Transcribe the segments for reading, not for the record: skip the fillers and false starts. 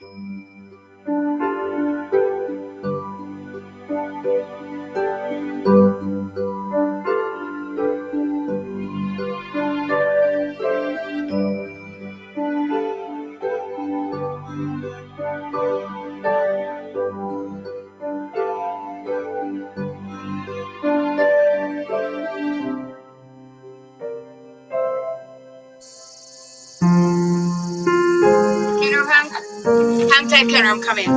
Hang tight, Kenner, I'm coming.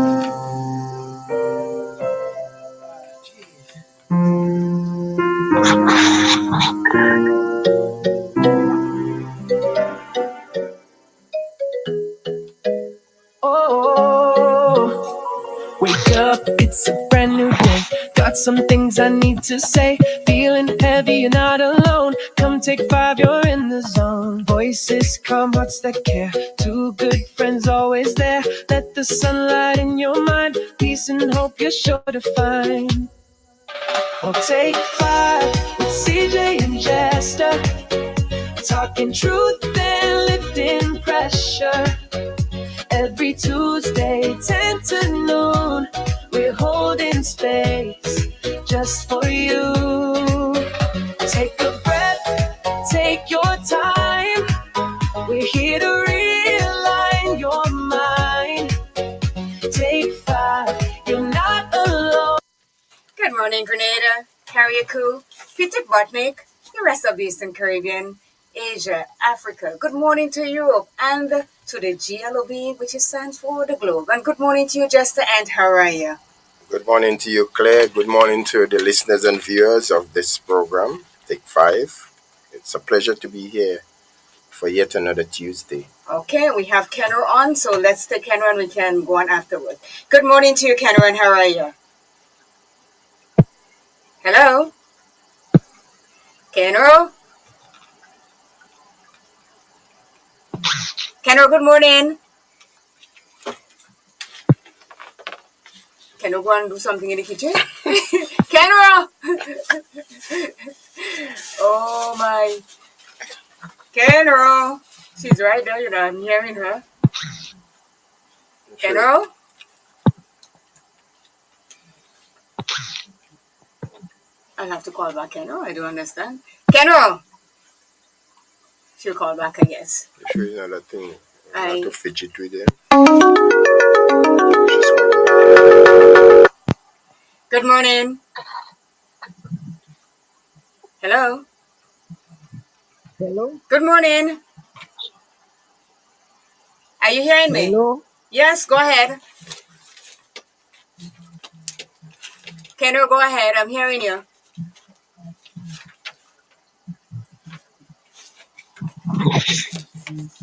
Oh, wake up, it's a brand new day. Got some things I need to say. Feeling heavy, you're not alone. Come take 5, you're in the zone. Voices calm, hearts that care. 2 good friends always there. Let the sunlight in your mind. Peace and hope you're sure to find. Well, take 5 with CJ and Jester. Talking truth and lifting pressure. Every Tuesday, 10 to noon, we're holding space just for you. Take a breath, take your time. We're here to realign your mind. Take 5, you're not alone. Good morning, Grenada, Carriacou, Peter Botnik, the rest of the Eastern Caribbean, Asia, Africa. Good morning to Europe and to the GLOB, which stands for the globe. And good morning to you, Jester, and how are you? Good morning to you, Claire. Good morning to the listeners and viewers of this program, Take 5. It's a pleasure to be here for yet another Tuesday. Okay, we have Kenner on, so let's take Kenner and we can go on afterwards. Good morning to you, Kenner, and how are you? Hello? Kenner? Kenner, good morning. Can you go and do something in the kitchen? Kenra! Oh my. Kenra! She's right there, you know, I'm hearing her. Kenra? I'll have to call back Kenra, I don't understand. Kenra! She'll call back, I guess. Sure, you know that thing. I have to fidget with them. Good morning. Hello? Hello? Good morning. Are you hearing me? Hello? Yes, go ahead. Kenra, go ahead. I'm hearing you.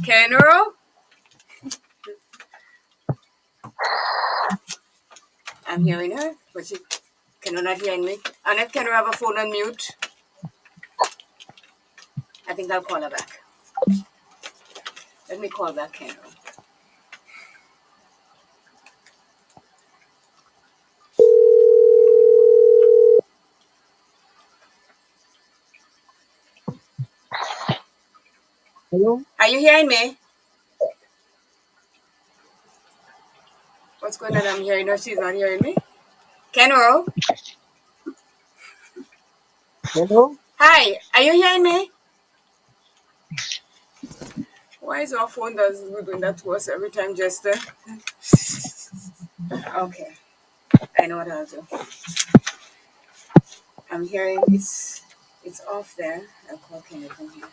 Kenra? I'm hearing her, but she cannot hear me. Annette, can you have a phone on mute? I think I'll call her back. Let me call back Kendra. Hello? Are you hearing me? What's going on? I'm hearing her. She's not hearing me. Kendra? Hello? Hi, are you hearing me? Why is our phone doing that to us every time, Jester? Okay, I know what I'll do. I'm hearing it's off there. I'll call Kendra from here.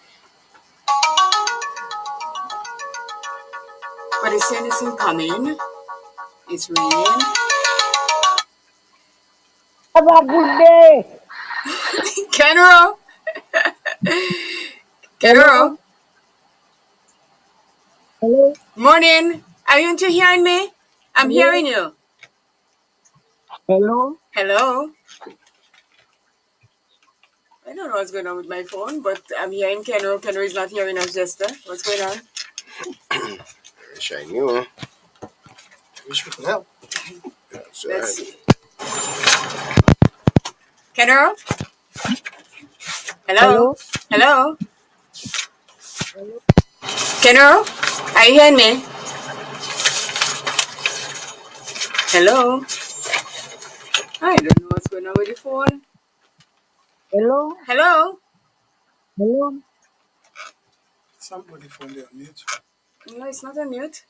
But it's saying it's incoming. It's ringing. Have a good day. Kendra? Kendra? Hello? Morning. Are you hearing me? I'm hearing you. Hello? Hello? I don't know what's going on with my phone, but I'm hearing Kenro. Kenro is not hearing us, Jester. What's going on? I wish I knew. I wish we could help. That's Let's see. Kenro? Hello? Hello? Kenro? Are you hearing me? Hello? I don't know what's going on with the phone. Hello? Hello? Hello? Somebody phone there on mute. No, it's not on mute.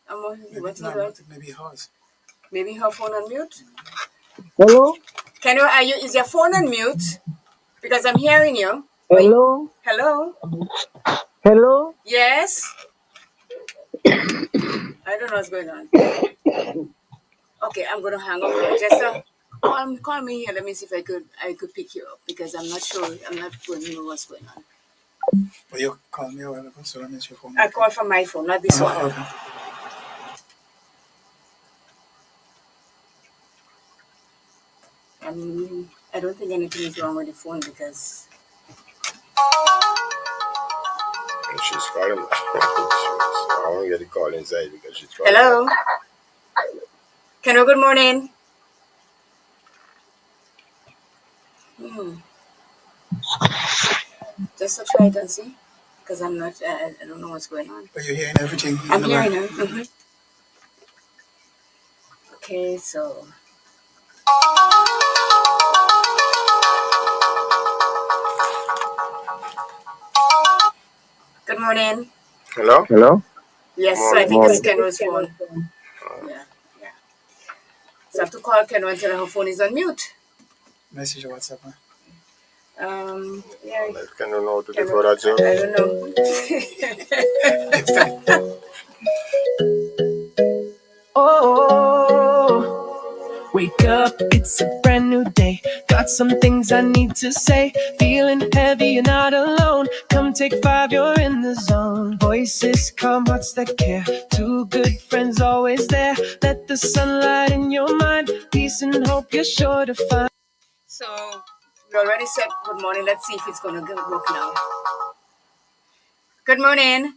Maybe What's not, not on? maybe hers. Maybe her phone on mute? Hello? Is your phone on mute? Because I'm hearing you. Hello? Hello? Hello? Yes? I don't know what's going on. Okay, I'm gonna hang up here. Jester, call me here. Let me see if I could pick you up because I'm not sure. I'm not going to know what's going on. But you call me a while ago, so that means your phone. I call from my phone, not this one. Okay. I don't think anything is wrong with the phone because. And she's calling. I won't get the call inside because she's calling. Hello? Hello, good morning. Just to try it and see because I'm not, I don't know what's going on. But you're hearing everything. I'm hearing her. Okay, so. Good morning. Hello? Hello? Yes, so I Morning. think it's Kenro's phone. Yeah, yeah. So I have to call Kenro and tell her phone is on mute. Message or WhatsApp. Yeah. Can you know to do Kenro, for that, sir? I don't know. Oh, wake up, it's a brand new day. Got some things I need to say. Feeling heavy, you're not alone. Come take 5, you're in the zone. Voices calm, hearts that care. Two good friends always there. Let the sunlight in your mind. Peace and hope you're sure to find. So we already said good morning. Let's see if it's gonna work now. Good morning.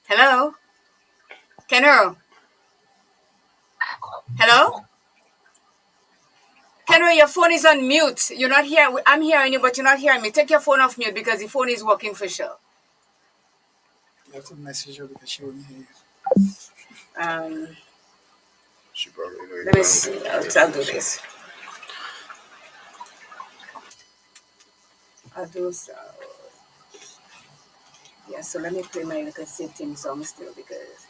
Hello? Kenro? Hello? Kenro, your phone is on mute. You're not here. I'm hearing you, but you're not hearing me. Take your phone off mute because the phone is working for sure. You have to message her because she won't hear you. She probably Let me see. I'll do this. I'll do so. Yeah, so let me play my little sitting song still because.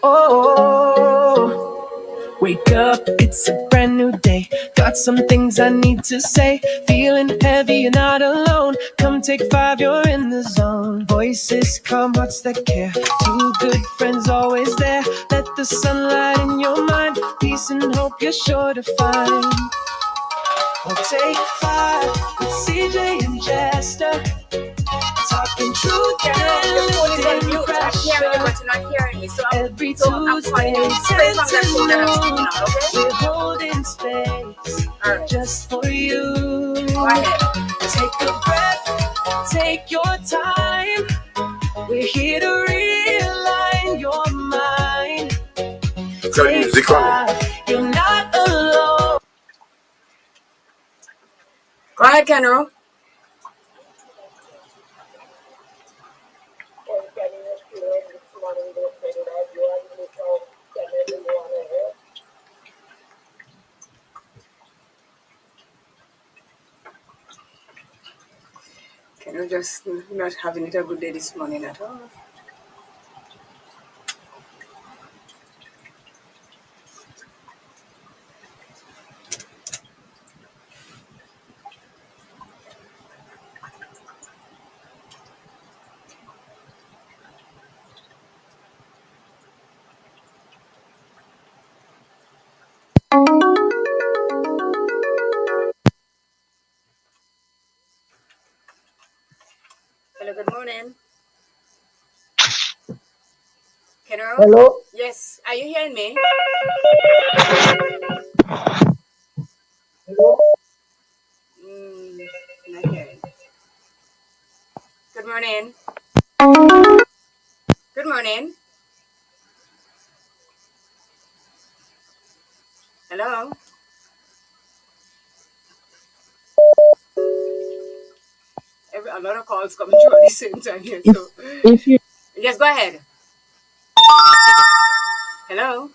Oh, wake up, it's a brand new day. Got some things I need to say. Feeling heavy, you're not alone. Come take 5, you're in the zone. Voices calm, hearts that care. Two good friends always there. Let the sunlight in your mind. Peace and hope you're sure to find. We'll take 5 with CJ and Jester. Talking truth Yeah, no, your phone is on mute. I'm hearing you, but you're not hearing me. So I'm calling you straight from that phone that I'm speaking on, okay? We're holding space just for you. Go ahead. Take a breath, take your time. We're here to realign your mind. got music on. You're not alone. Go ahead, Kenro. Kenro just not having it a good day this morning at all. Hello, good morning. Kenro? Hello? Yes, are you hearing me? Hello? Not hearing. Good morning. Good morning. Hello? have a lot of calls coming through at the same time here. So, if you yes, go ahead. Hello.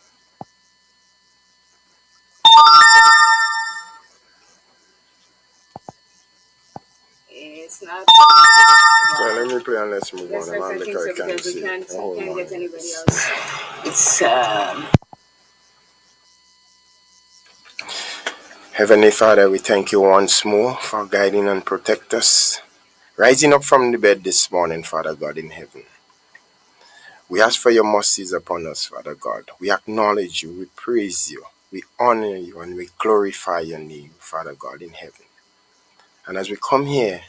It's not. So Wow. let me play and let's move on. Yes, I'm yes, I on the think so car, can you because we see? can't Oh, we hold can't on. get anybody Yes. else. It's Heavenly Father, we thank you once more for guiding and protect us. Rising up from the bed this morning, Father God in heaven. We ask for your mercies upon us, Father God. We acknowledge you, we praise you, we honor you, and we glorify your name, Father God in heaven. And as we come here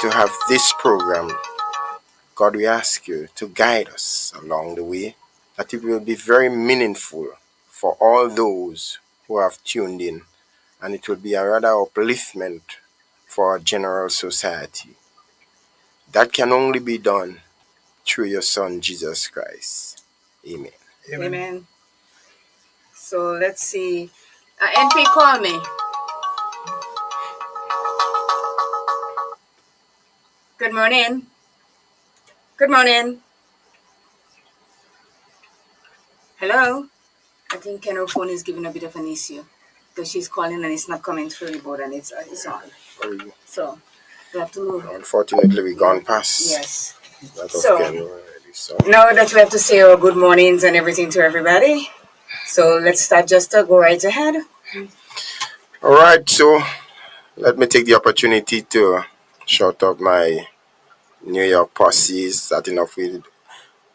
to have this program, God, we ask you to guide us along the way, that it will be very meaningful for all those who have tuned in, and it will be a rather upliftment for our general society. That can only be done through your Son, Jesus Christ. Amen. Amen. So let's see. NP, call me. Good morning. Good morning. Hello. I think Ken's phone is giving a bit of an issue because she's calling and it's not coming through the board and it's on. So we have to. Unfortunately, we gone past Yes. that of So Ken already. So now that we have to say our good mornings and everything to everybody, so let's start. Just to go right ahead. all right, so let me take the opportunity to shout out my New York posse, starting off with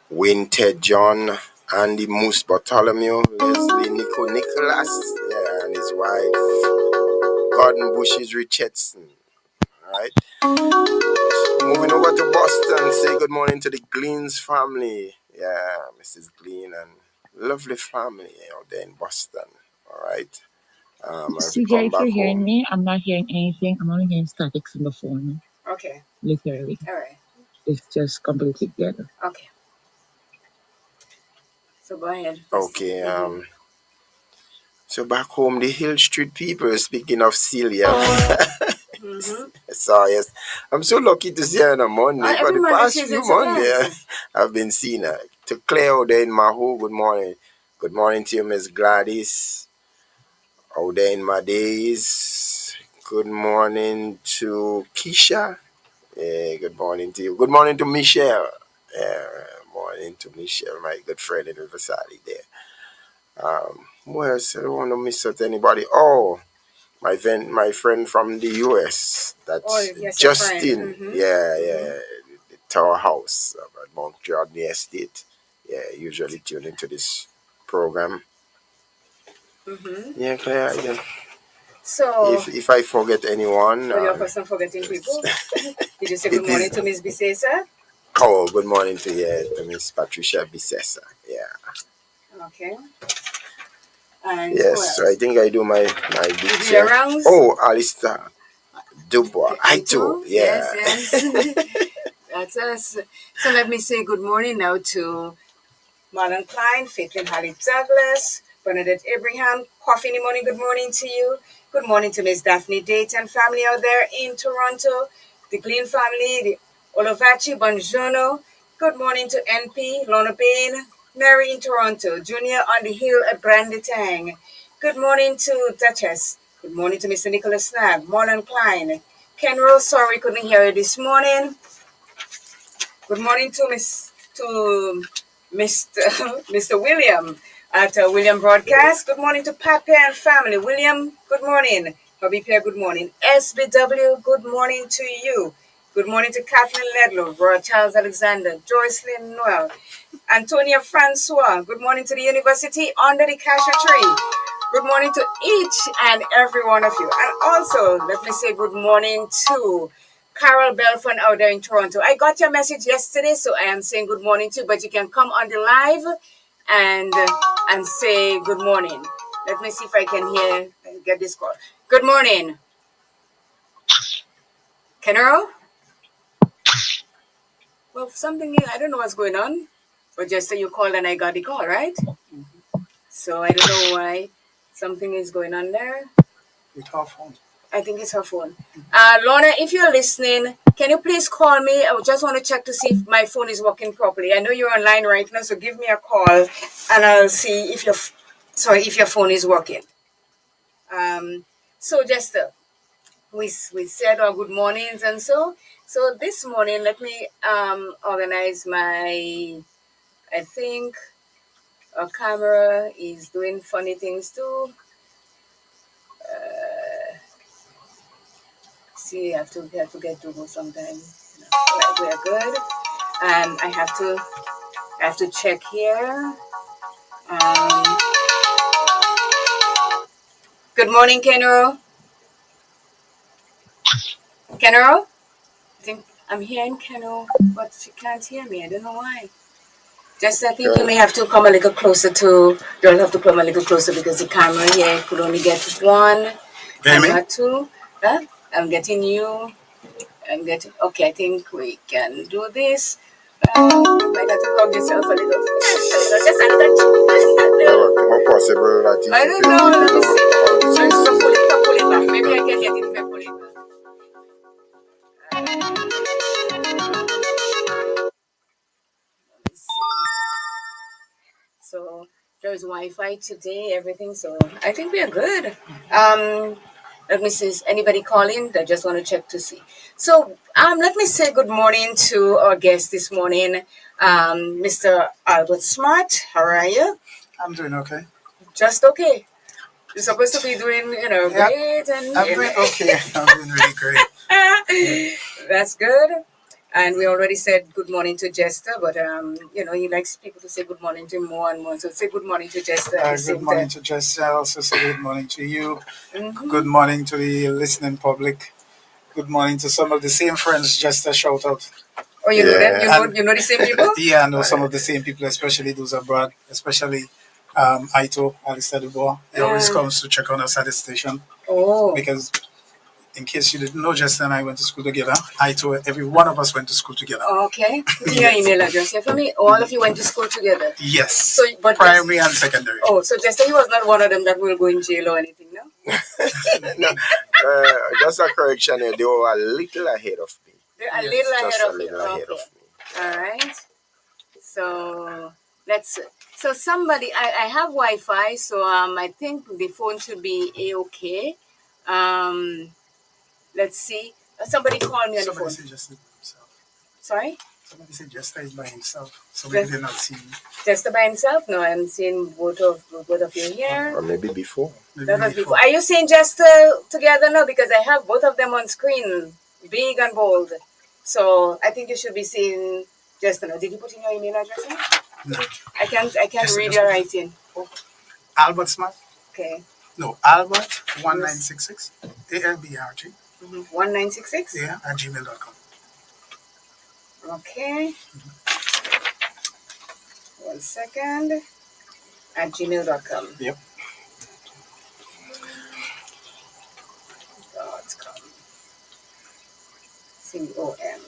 Wayne Ted John, Andy Moose Bartholomew, Leslie Nico Nicholas, yeah, and his wife, Gordon Bushes Richardson. All right. Moving over to Boston, say good morning to the Gleans family. Yeah, Mrs. Glean and lovely family out there in Boston. All right. As we CJ, come if back you're hearing home. me, I'm not hearing anything. I'm only hearing statics in the phone. Okay. Literally. All right. It's just completely together. Okay. So go ahead. Okay. So back home, the Hill Street people. Speaking of Celia, Mm-hmm. so yes, I'm so lucky to see her on a Monday. For Every the Monday past she's few in Mondays, Savannah. I've been seeing her. To Claire out there in Maho, good morning. Good morning to you, Miss Gladys. Out there in my days. Good morning to Keisha. Yeah, good morning to you. Good morning to Michelle. Yeah, morning to Michelle, my good friend in Riverside there. Who else? I don't want to miss out anybody. Oh, my friend from the US. Oh, That's yes, your friend. Justin. Mm-hmm. Yeah, Mm-hmm. yeah. The Tower House at Mount Jordan Estate. Yeah, usually tune into this program. Mm-hmm. Yeah, Claire. Yeah. So, If I forget anyone, oh, your person forgetting people. Did you say good it morning is. to Miss Bisesa? Oh, good morning to Miss Patricia Bisesa. Yeah. Okay. And who Yes, so I else? think I do my You do bits your here. rounds? Oh, Alistair Dubois. I I too. too? Yeah. Yes, yes. That's us. So let me say good morning now to Marlon Klein, Caitlin Holly Douglas, Bernadette Abraham. Coffee in the morning, good morning to you. Good morning to Miss Daphne Dayton family out there in Toronto, the Glean family, the Olovachi Bonjourno. Good morning to NP, Lorna Bain, Mary in Toronto, Junior on the hill at Branditang. Good morning to Duchess. Good morning to Mr. Nicholas Snag, Marlon Klein. Ken Rose, sorry couldn't hear you this morning. Good morning to Mr. Mr. William at William Broadcast. Good morning to Papa and family. William, good morning. Bobby Pierre, good morning. SBW, good morning to you. Good morning to Kathleen Ledlow, Roy Charles Alexander, Joycelyn Noel, Antonia Francois. Good morning to the university under the cashew tree. Good morning to each and every one of you. And also, let me say good morning to Carol Belfon out there in Toronto. I got your message yesterday, so I am saying good morning to you, but you can come on the live and say good morning. Let me see if I can get this call. Good morning. Kenero? Well, something, I don't know what's going on, but just so you called and I got the call, right? So I don't know why something is going on there. With our phone. I think it's her phone. Lorna, if you're listening, can you please call me? I just want to check to see if my phone is working properly. I know you're online right now, so give me a call and I'll see if if your phone is working. So Jester, we said our good mornings and so this morning let me organize my. I think our camera is doing funny things too. See, we have to get to go sometime. Right, we're good. And I have to check here. Um, Good morning, Kenro. Kenro? I think I'm hearing Kenro, but she can't hear me. I don't know why. Just I think you may have to come a little closer to. You'll have to come a little closer because the camera here could only get one. And not two. Huh? I'm getting you. I'm getting. Okay, I think we can do this. You might have to hug yourself a little. Just a little. How possible that is? I don't know. Let me see. So pull it back. Maybe I can get it if I pull it back. Let me see. So there's Wi-Fi today, everything. So I think we are good. Let me see. Is anybody calling? I just want to check to see. So let me say good morning to our guest this morning, Mr. Albert Smart. How are you? I'm doing okay. Just okay. You're supposed to be doing, great. And I'm doing okay. I'm doing really great. That's good. And we already said good morning to Jester, but he likes people to say good morning to him more and more. So say good morning to Jester. Good morning to Jester. I also say good morning to you. Mm-hmm. Good morning to the listening public. Good morning to some of the same friends Jester shout out. Oh, you know them? You know the same people? Yeah, I know some of the same people, especially those abroad, especially Aito, Alistair Dubois. He always comes to check on us at the station. Oh. Because in case you didn't know, Jester and I went to school together. Aito, every one of us went to school together. Okay. Put your email address here for me. All of you went to school together? Yes. So, but primary and secondary. Oh, so Jester, he was not one of them that will go in jail or anything, no? No, just a correction. They were a little ahead of me. They're a little ahead of me. All right. So let's. So somebody, I have Wi-Fi, so I think the phone should be a-okay. Let's see. Somebody call me on the phone. Somebody said Jester himself. Sorry. Somebody said Jester is by himself. So maybe they're not seeing me. Jester by himself? No, I'm seeing both of you here. Or maybe before. That was before. Are you seeing Jester together? No, because I have both of them on screen, big and bold. So I think you should be seeing Jester now. Did you put in your email address in? No. I can't read your writing. Albert Smart? Okay. No, Albert 1966 ALBRG. 1966? Yeah, at gmail.com. Okay. 1 second. At gmail.com. Yep. .com. COM.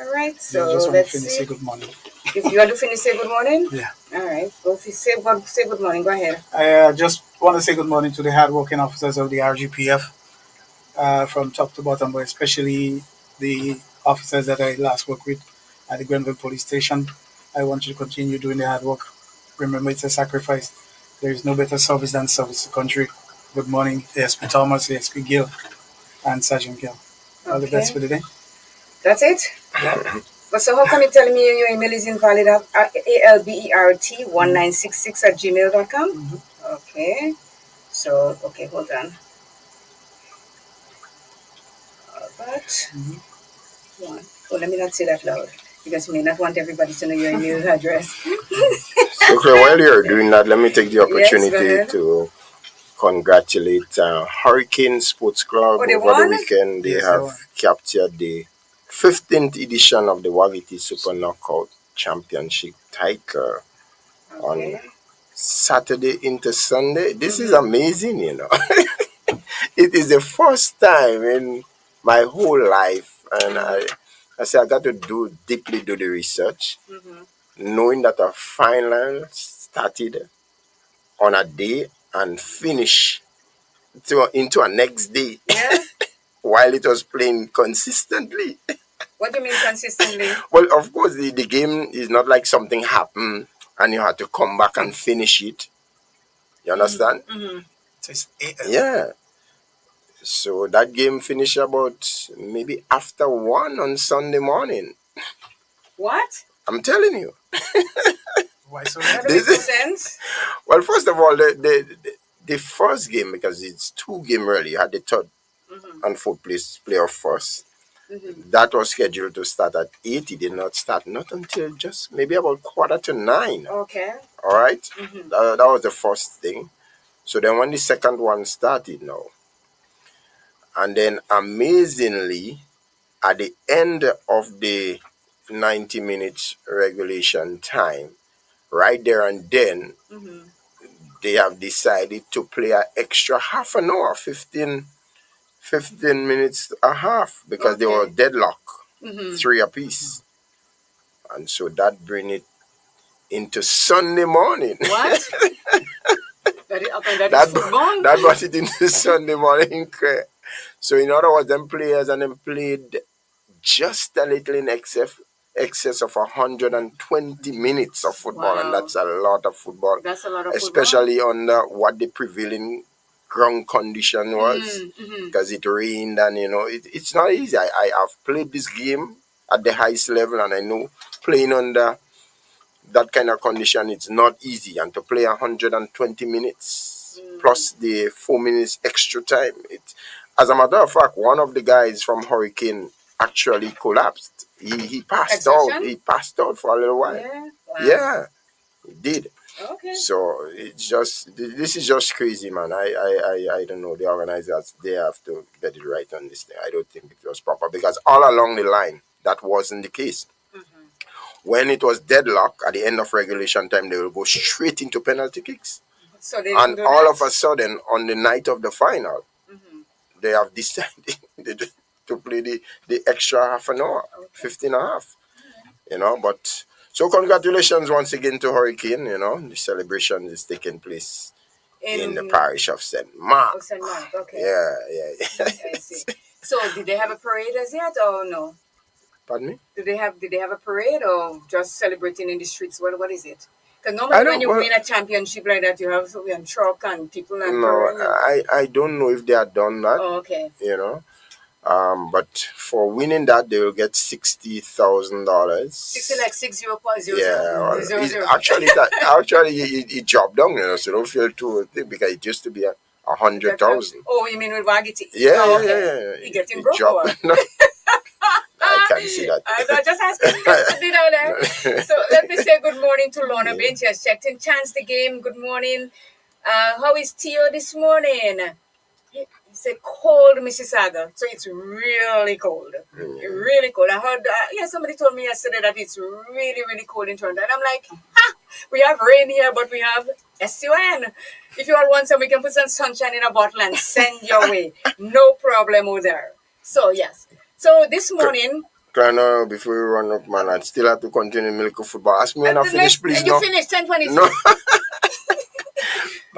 All right. So just let's finish see. say good morning. If you want to finish, say good morning. Yeah. All right. Go say good morning. Go ahead. I just want to say good morning to the hardworking officers of the RGPF, from top to bottom, but especially the officers that I last worked with at the Grenville Police Station. I want you to continue doing the hard work. Remember, it's a sacrifice. There is no better service than service to country. Good morning, ASP Thomas, ASP Gill, and Sergeant Gill. All the best for the day. That's it? Yeah. But so how come you telling me your email is invalid? ALBERT1966 at gmail.com? Mm-hmm. Okay. So, okay, hold on. Albert. Oh, let me not say that loud because you may not want everybody to know your email address. So, while you're doing that, let me take the opportunity to congratulate Hurricane Sports Club. Over the weekend, they have captured the 15th edition of the Waviti Super Knockout Championship title on Saturday into Sunday. This is amazing, It is the first time in my whole life, and I say I got to deeply do the research, knowing that a final started on a day and finish into a next day. Yeah. while it was playing consistently. What do you mean consistently? Well, of course, the game is not like something happened and you had to come back and finish it. You understand? Mm-hmm. So it's 8. Yeah. So that game finished about maybe after 1 on Sunday morning. What? I'm telling you. Why so That late? makes no sense. Well, first of all, the first game, because it's 2 game really, you had the third Mm-hmm. and fourth place playoff first. Mm-hmm. That was scheduled to start at 8. It did not start not until just maybe about 8:45. Okay. All right? Mm-hmm. That was the first thing. So then when the second one started now, and then amazingly, at the end of the 90 minutes regulation time, right there and then, Mm-hmm. they have decided to play an extra half an hour, 15 minutes a half, because they were Okay. deadlocked, Mm-hmm. 3 apiece. And so that bring it into Sunday morning. What? That is, okay, that is that football? that brought it into Sunday morning. So in other words, them players and them played just a little in excess of 120 minutes of football, and Wow. that's a lot of football, That's a lot of football. especially under what the prevailing ground condition was, Mm-hmm. because it rained and it's not easy. I have played this game at the highest level, and I know playing under that kind of condition it's not easy, and to play 120 minutes plus the 4 minutes extra time, as a matter of fact, one of the guys from Hurricane actually collapsed. He passed out. Exhaustion? He passed out for a little while. Yeah. Wow. Yeah, he did. Okay. So it's just, this is just crazy, man. I don't know, the organizers, they have to get it right on this thing. I don't think it was proper, because all along the line that wasn't the case. Mm-hmm. When it was deadlock at the end of regulation time, they will go straight into penalty kicks. So they And didn't do all that? of a sudden, on the night of the final, Mm-hmm. they have decided to play the extra half an hour, Okay. 15 and a half. But so congratulations once again to Hurricane. The celebration is taking place in the parish of St. Mark. Oh, St. Mark, okay. Yeah. I see. So did they have a parade as yet or no? Pardon me? Did they have a parade or just celebrating in the streets? What is it? Because I normally don't when you well, win a championship like that, you have a truck and people and no, parade. I don't know if they had done that. Oh, okay. But for winning that, they will get $60,000. 60 like 60.00. Yeah, well, 00. actually it dropped down, so don't feel too thick, because it used to be 100,000. Oh, you mean with Wagiti? Yeah, Oh, yeah, okay. yeah. You getting It broke or dropped. what? No, I can't see that. I just asking. There. So let me say good morning to Lorna Bench. Has checked in. Chance the game. Good morning. How is Tio this morning? It's a cold Mississauga, so it's really cold. Really cold. I heard, somebody told me yesterday that it's really, really cold in Toronto. And I'm like, we have rain here, but we have SUN. If you all want some, we can put some sunshine in a bottle and send your way. No problem over there. So, yes. So, this morning... Colonel, before you run up, man, I still have to continue milk football. Ask me when I finish, please. You finished 10:26. No.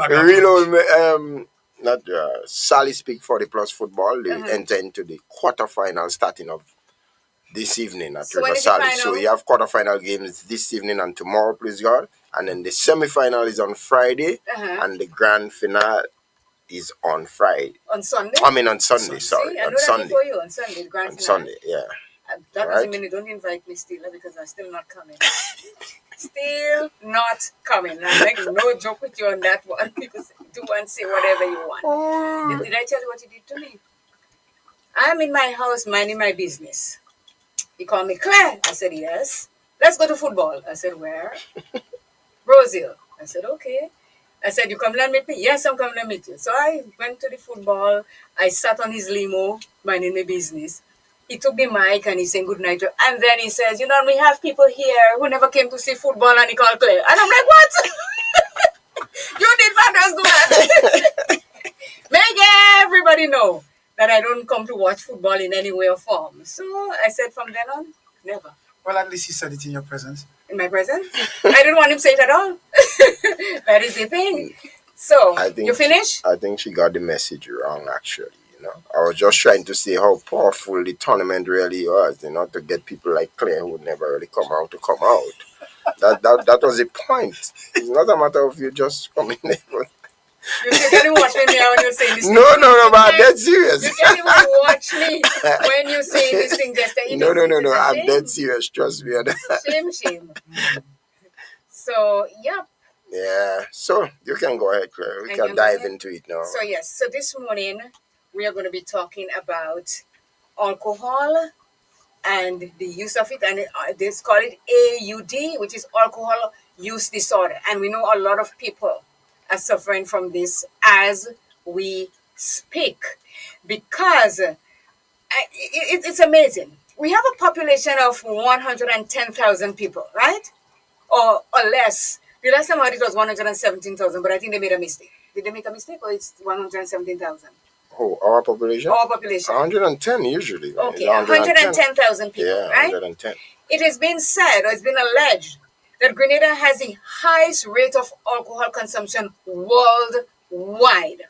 Real, not Sally speak for the Plus Football. They enter into the quarterfinal starting of this evening at River Sally. So you have quarterfinal games this evening and tomorrow, please God. And then the semi-final is on Friday, and the grand finale is on Friday. On Sunday? I mean on Sunday, sorry. See, I on know Sunday. that before you, on Sunday, the grand On finale. Sunday, yeah. That doesn't mean you don't invite me still, because I'm still not coming. Still not coming. I'm like, no joke with you on that one. Because do and say whatever you want. Did I tell you what you did to me? I'm in my house minding my business. He called me, Claire. I said, yes. Let's go to football. I said, where? Brazil. I said, okay. I said, you come and meet me? Yes, I'm coming to meet you. So I went to the football. I sat on his limo, minding my business. He took the mic and he said good night. And then he says, we have people here who never came to see football, and he called Claire. And I'm like, what? You did not just do that. Make everybody know that I don't come to watch football in any way or form. So I said from then on, never. Well, at least he said it in your presence. In my presence? I didn't want him to say it at all. That is the thing. So, you finish? I think she got the message wrong, actually. No, I was just trying to see how powerful the tournament really was, to get people like Claire who would never really come out to come out. That was the point. It's not a matter of you just coming there. You can't even watch me now when you're saying this thing. No, but I'm dead serious. You can't even watch me when you're saying this thing, Jester. No, I'm dead serious. Trust me. Shame. So, yep. Yeah, so you can go ahead, Claire. We can dive into it now. So, yes. So, this morning, we are going to be talking about alcohol and the use of it. And they call it AUD, which is alcohol use disorder. And we know a lot of people are suffering from this as we speak, because it's amazing. We have a population of 110,000 people, right? Or less. The last time I heard it was 117,000, but I think they made a mistake. Did they make a mistake, or it's 117,000? Oh, our population? Our population. 110 usually. Right? Okay, 110,000 people, yeah, right? 110. It has been said, or it's been alleged, that Grenada has the highest rate of alcohol consumption worldwide.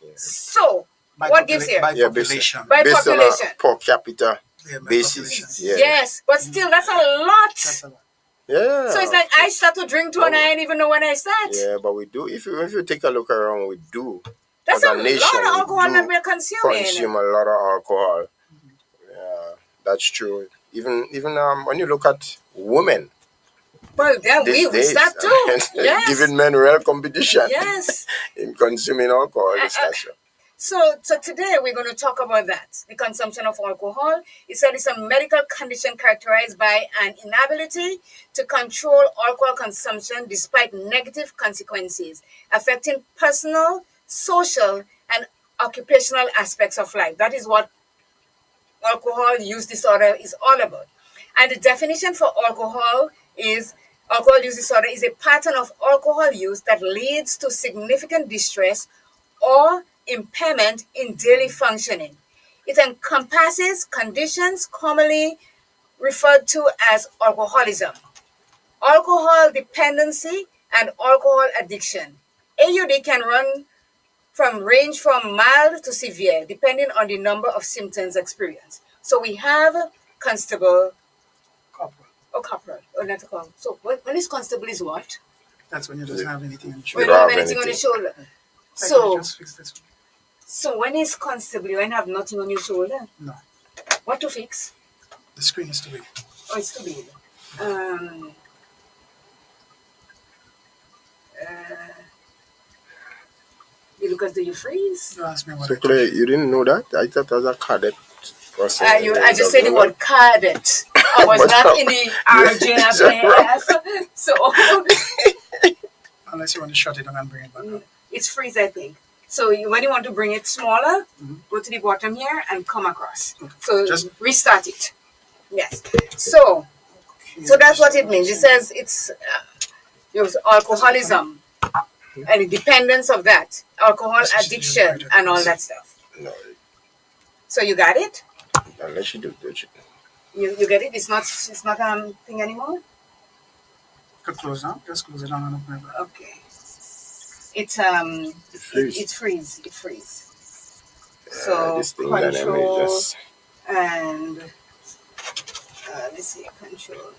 Yeah. So, what gives here? By population. By based population. On a per capita by basis. population. Yeah. Yes, but still, that's a lot. That's a lot. Yeah. So it's like I start to drink too and I didn't even know when I start. Yeah, but we do. If you take a look around, we do. That's As a nation, lot of alcohol we that do we're consuming. consume a lot of alcohol. Yeah, that's true. Even when you look at women, Well, yeah, these we days, start too. Yes. giving men real competition. Yes. In consuming alcohol, that's true. So today we're going to talk about that. The consumption of alcohol. It said it's a medical condition characterized by an inability to control alcohol consumption despite negative consequences affecting personal, social, and occupational aspects of life. That is what alcohol use disorder is all about. And the definition for alcohol use disorder is a pattern of alcohol use that leads to significant distress or impairment in daily functioning. It encompasses conditions commonly referred to as alcoholism, alcohol dependency, and alcohol addiction. AUD can range from mild to severe, depending on the number of symptoms experienced. So we have constable, corporal, or not a corporal. So when is constable is what? That's when you don't have anything on your When shoulder. you don't have anything on your shoulder. So, Just fix this one. so when is constable, when you have nothing on your shoulder? No, What to fix? the screen is too big. Oh, it's too big. You look as though you freeze. You ask me what So, I do. Claire, you didn't know that? I thought as a cadet person. I just said the word cadet. I was not in the RJFAF. So Unless you want to shut it down and bring it back up. it's freeze, I think. So when you want to bring it smaller, go to the bottom here and come across. So Just- restart it. Yes. So that's what it means. It says it's alcoholism and the dependence of that, alcohol addiction and all that stuff. No, So you got it? unless you do it. You get it? It's not thing anymore? Could close down. Just close it down and open it back. Okay. It's freeze. it freeze. So This thing control that just and let's see, control.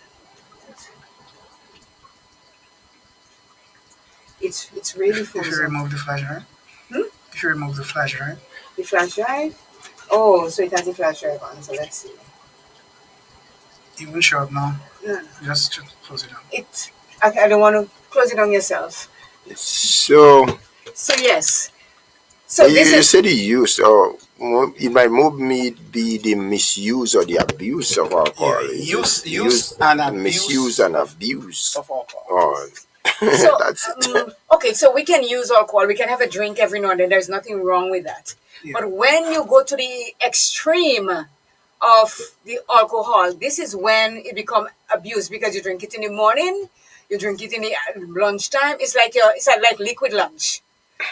It's really If you frozen. remove the flash drive. If you remove the flash drive. The flash drive. Oh, so it has a flash drive on. So let's see. It won't show up now. No. Just close it down. I don't want to close it on yourself. so. So yes. So you, this you is said the use, or it might be the misuse or the abuse of alcohol. Yeah, Is it use and abuse misuse and abuse. of alcohol. Oh, so that's it. okay. So we can use alcohol. We can have a drink every now and then. There's nothing wrong with that. Yeah. But when you go to the extreme of the alcohol, this is when it becomes abuse, because you drink it in the morning, you drink it in the lunchtime. It's like liquid lunch.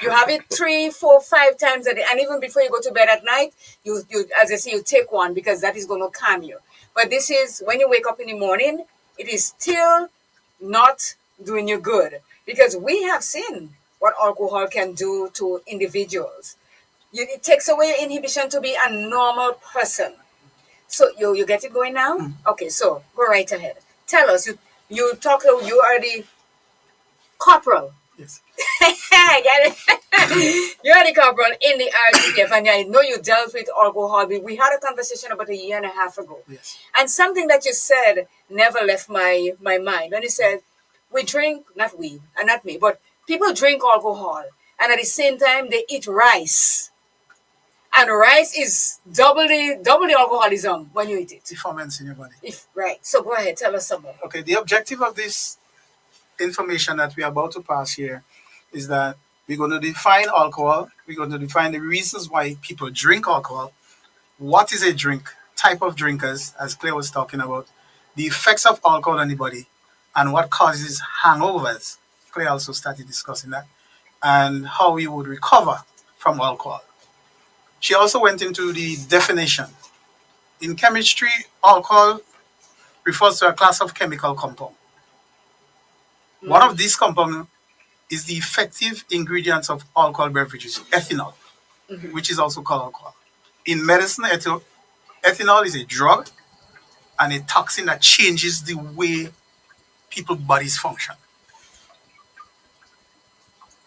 You have it 3, 4, 5 times a day, and even before you go to bed at night, you as I say, you take one because that is going to calm you. But this is when you wake up in the morning, it is still not doing you good, because we have seen what alcohol can do to individuals. it takes away your inhibition to be a normal person. So you get it going now? Okay, so go right ahead. Tell us, you talk, you are the corporal. Yes. I get it. You're the corporal in the RGPF, and I know you dealt with alcohol. We had a conversation about a year and a half ago. Yes. And something that you said never left my mind. When you said, we drink, not we, and not me, but people drink alcohol, and at the same time, they eat rice. And rice is double the alcoholism when you eat it. It ferments in your body. Right. So go ahead, tell us some more. Okay, the objective of this information that we are about to pass here is that we're going to define alcohol. We're going to define the reasons why people drink alcohol. What is a drink? Type of drinkers, as Claire was talking about. The effects of alcohol on the body and what causes hangovers. Claire also started discussing that. And how we would recover from alcohol. She also went into the definition. In chemistry, alcohol refers to a class of chemical compound. One of these compounds is the effective ingredients of alcohol beverages, ethanol, which is also called alcohol. In medicine, ethanol is a drug and a toxin that changes the way people's bodies function.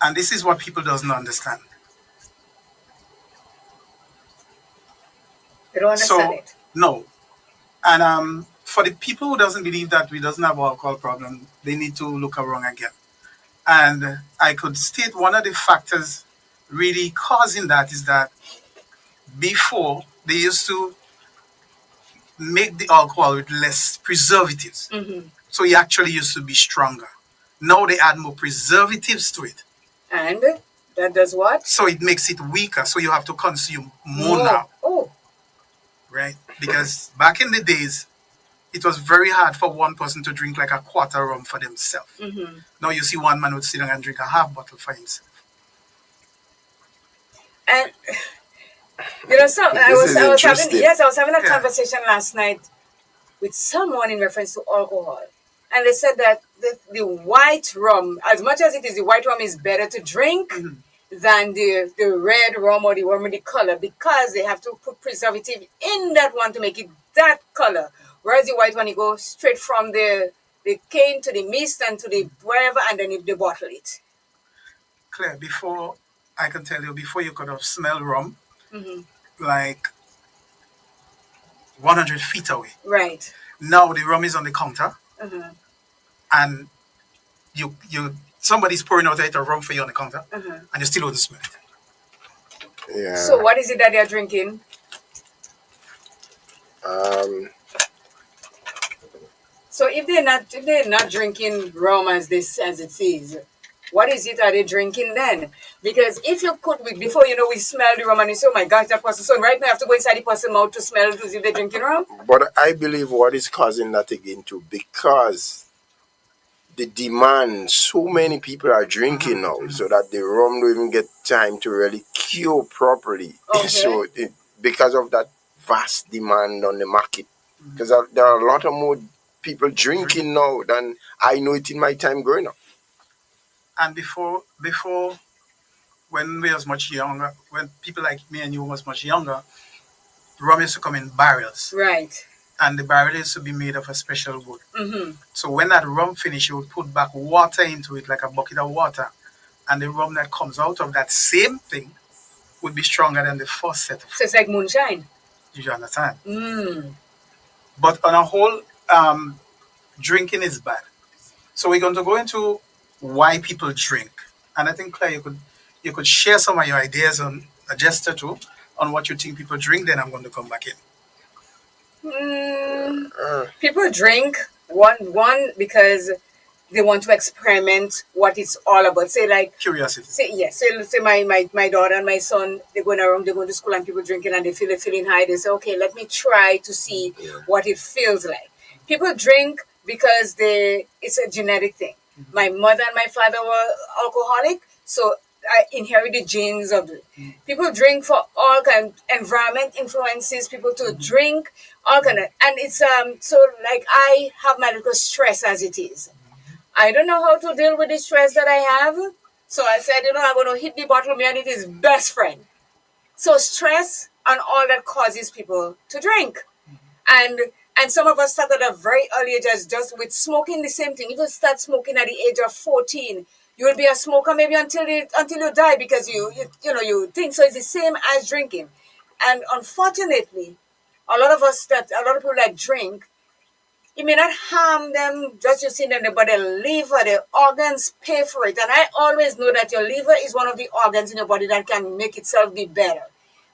And this is what people doesn't understand. They don't understand it. No. And for the people who doesn't believe that we doesn't have alcohol problem, they need to look around again. And I could state one of the factors really causing that is that before they used to make the alcohol with less preservatives. So it actually used to be stronger. Now they add more preservatives to it. And that does what? So it makes it weaker. So you have to consume more now. Oh. Right? Because back in the days, it was very hard for one person to drink like a quarter rum for themselves. Now you see one man would sit down and drink a half bottle for himself. And so I was having a conversation last night with someone in reference to alcohol. And they said that the white rum, as much as it is, the white rum is better to drink than the red rum or the rum with the color, because they have to put preservative in that one to make it that color. Whereas the white one, you go straight from the cane to the mist and to the wherever, and then they bottle it. Claire, I can tell you, before you could have smelled rum, like 100 feet away. Right. Now the rum is on the counter, and somebody's pouring out a rum for you on the counter, and you still don't smell it. Yeah. So what is it that they're drinking? So if they're not drinking rum as it is, what is it are they drinking then? Because if you could, before we smell the rum and you say, oh my gosh, that person. So right now I have to go inside the person's mouth to smell to see if they're drinking rum. But I believe what is causing that again too, because the demand, so many people are drinking now, so that the rum don't even get time to really cure properly. Okay. So because of that vast demand on the market, because there are a lot of more people drinking now than I know it in my time growing up. And before, when we was much younger, when people like me and you was much younger, the rum used to come in barrels. Right. And the barrel used to be made of a special wood. So when that rum finished, you would put back water into it, like a bucket of water. And the rum that comes out of that same thing would be stronger than the first set of. So it's like moonshine. You understand? But on a whole, drinking is bad. So we're going to go into why people drink. And I think, Claire, you could share some of your ideas on a Jester too, on what you think people drink, then I'm going to come back in. People drink one because they want to experiment what it's all about. Say like curiosity. Say my daughter and my son, they're going around, they go to school and people drinking and they're feeling high. They say, okay, let me try to see what it feels like. People drink because it's a genetic thing. My mother and my father were alcoholic, so I inherited genes of it. People drink for all kind of environment influences people to drink, all kind of, and it's so like I have my little stress as it is. I don't know how to deal with the stress that I have, so I said, I'm going to hit the bottle, me and it is best friend. So stress and all that causes people to drink. And and some of us start at a very early age as just with smoking the same thing. If you start smoking at the age of 14, you will be a smoker maybe until you die because you think so. It's the same as drinking. And unfortunately, a lot of people that drink, it may not harm them just using them, but the liver, the organs pay for it. And I always know that your liver is one of the organs in your body that can make itself be better.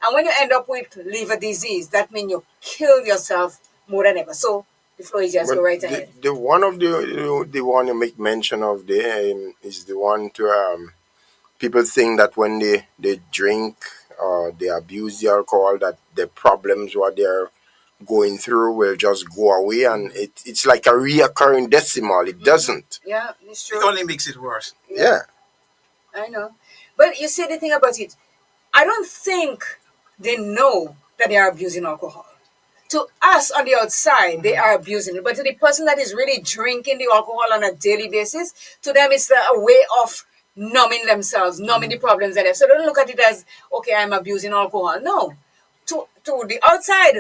And when you end up with liver disease, that means you kill yourself more than ever. So the floor is just But go right ahead. the one of the one you make mention of there is the one to people think that when they drink or they abuse the alcohol, that the problems what they're going through will just go away, and it's like a reoccurring decimal. It doesn't. Yeah, it's It true. only makes it worse. Yeah. I know. But you see the thing about it, I don't think they know that they are abusing alcohol. To us on the outside, they are abusing it. But to the person that is really drinking the alcohol on a daily basis, to them it's a way of numbing themselves, numbing the problems that they have. So don't look at it as, okay, I'm abusing alcohol. No. To the outside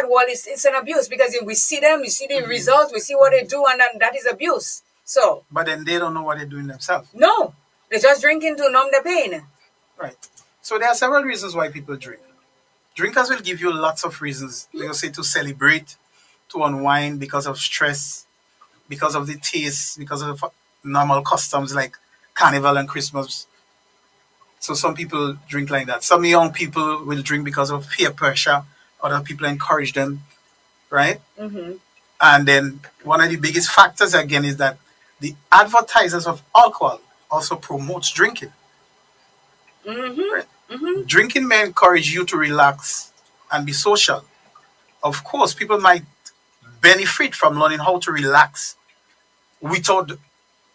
world, it's an abuse because we see them, we see the results, we see what they do, and then that is abuse. So, But then they don't know what they're doing themselves. no, they're just drinking to numb the pain. Right. So there are several reasons why people drink. Drinkers will give you lots of reasons. They'll say to celebrate, to unwind because of stress, because of the taste, because of normal customs like carnival and Christmas. So some people drink like that. Some young people will drink because of peer pressure. Other people encourage them, right? Mm-hmm. And then one of the biggest factors again is that the advertisers of alcohol also promotes drinking. Mm-hmm. Right? Mm-hmm. Drinking may encourage you to relax and be social. Of course, people might benefit from learning how to relax without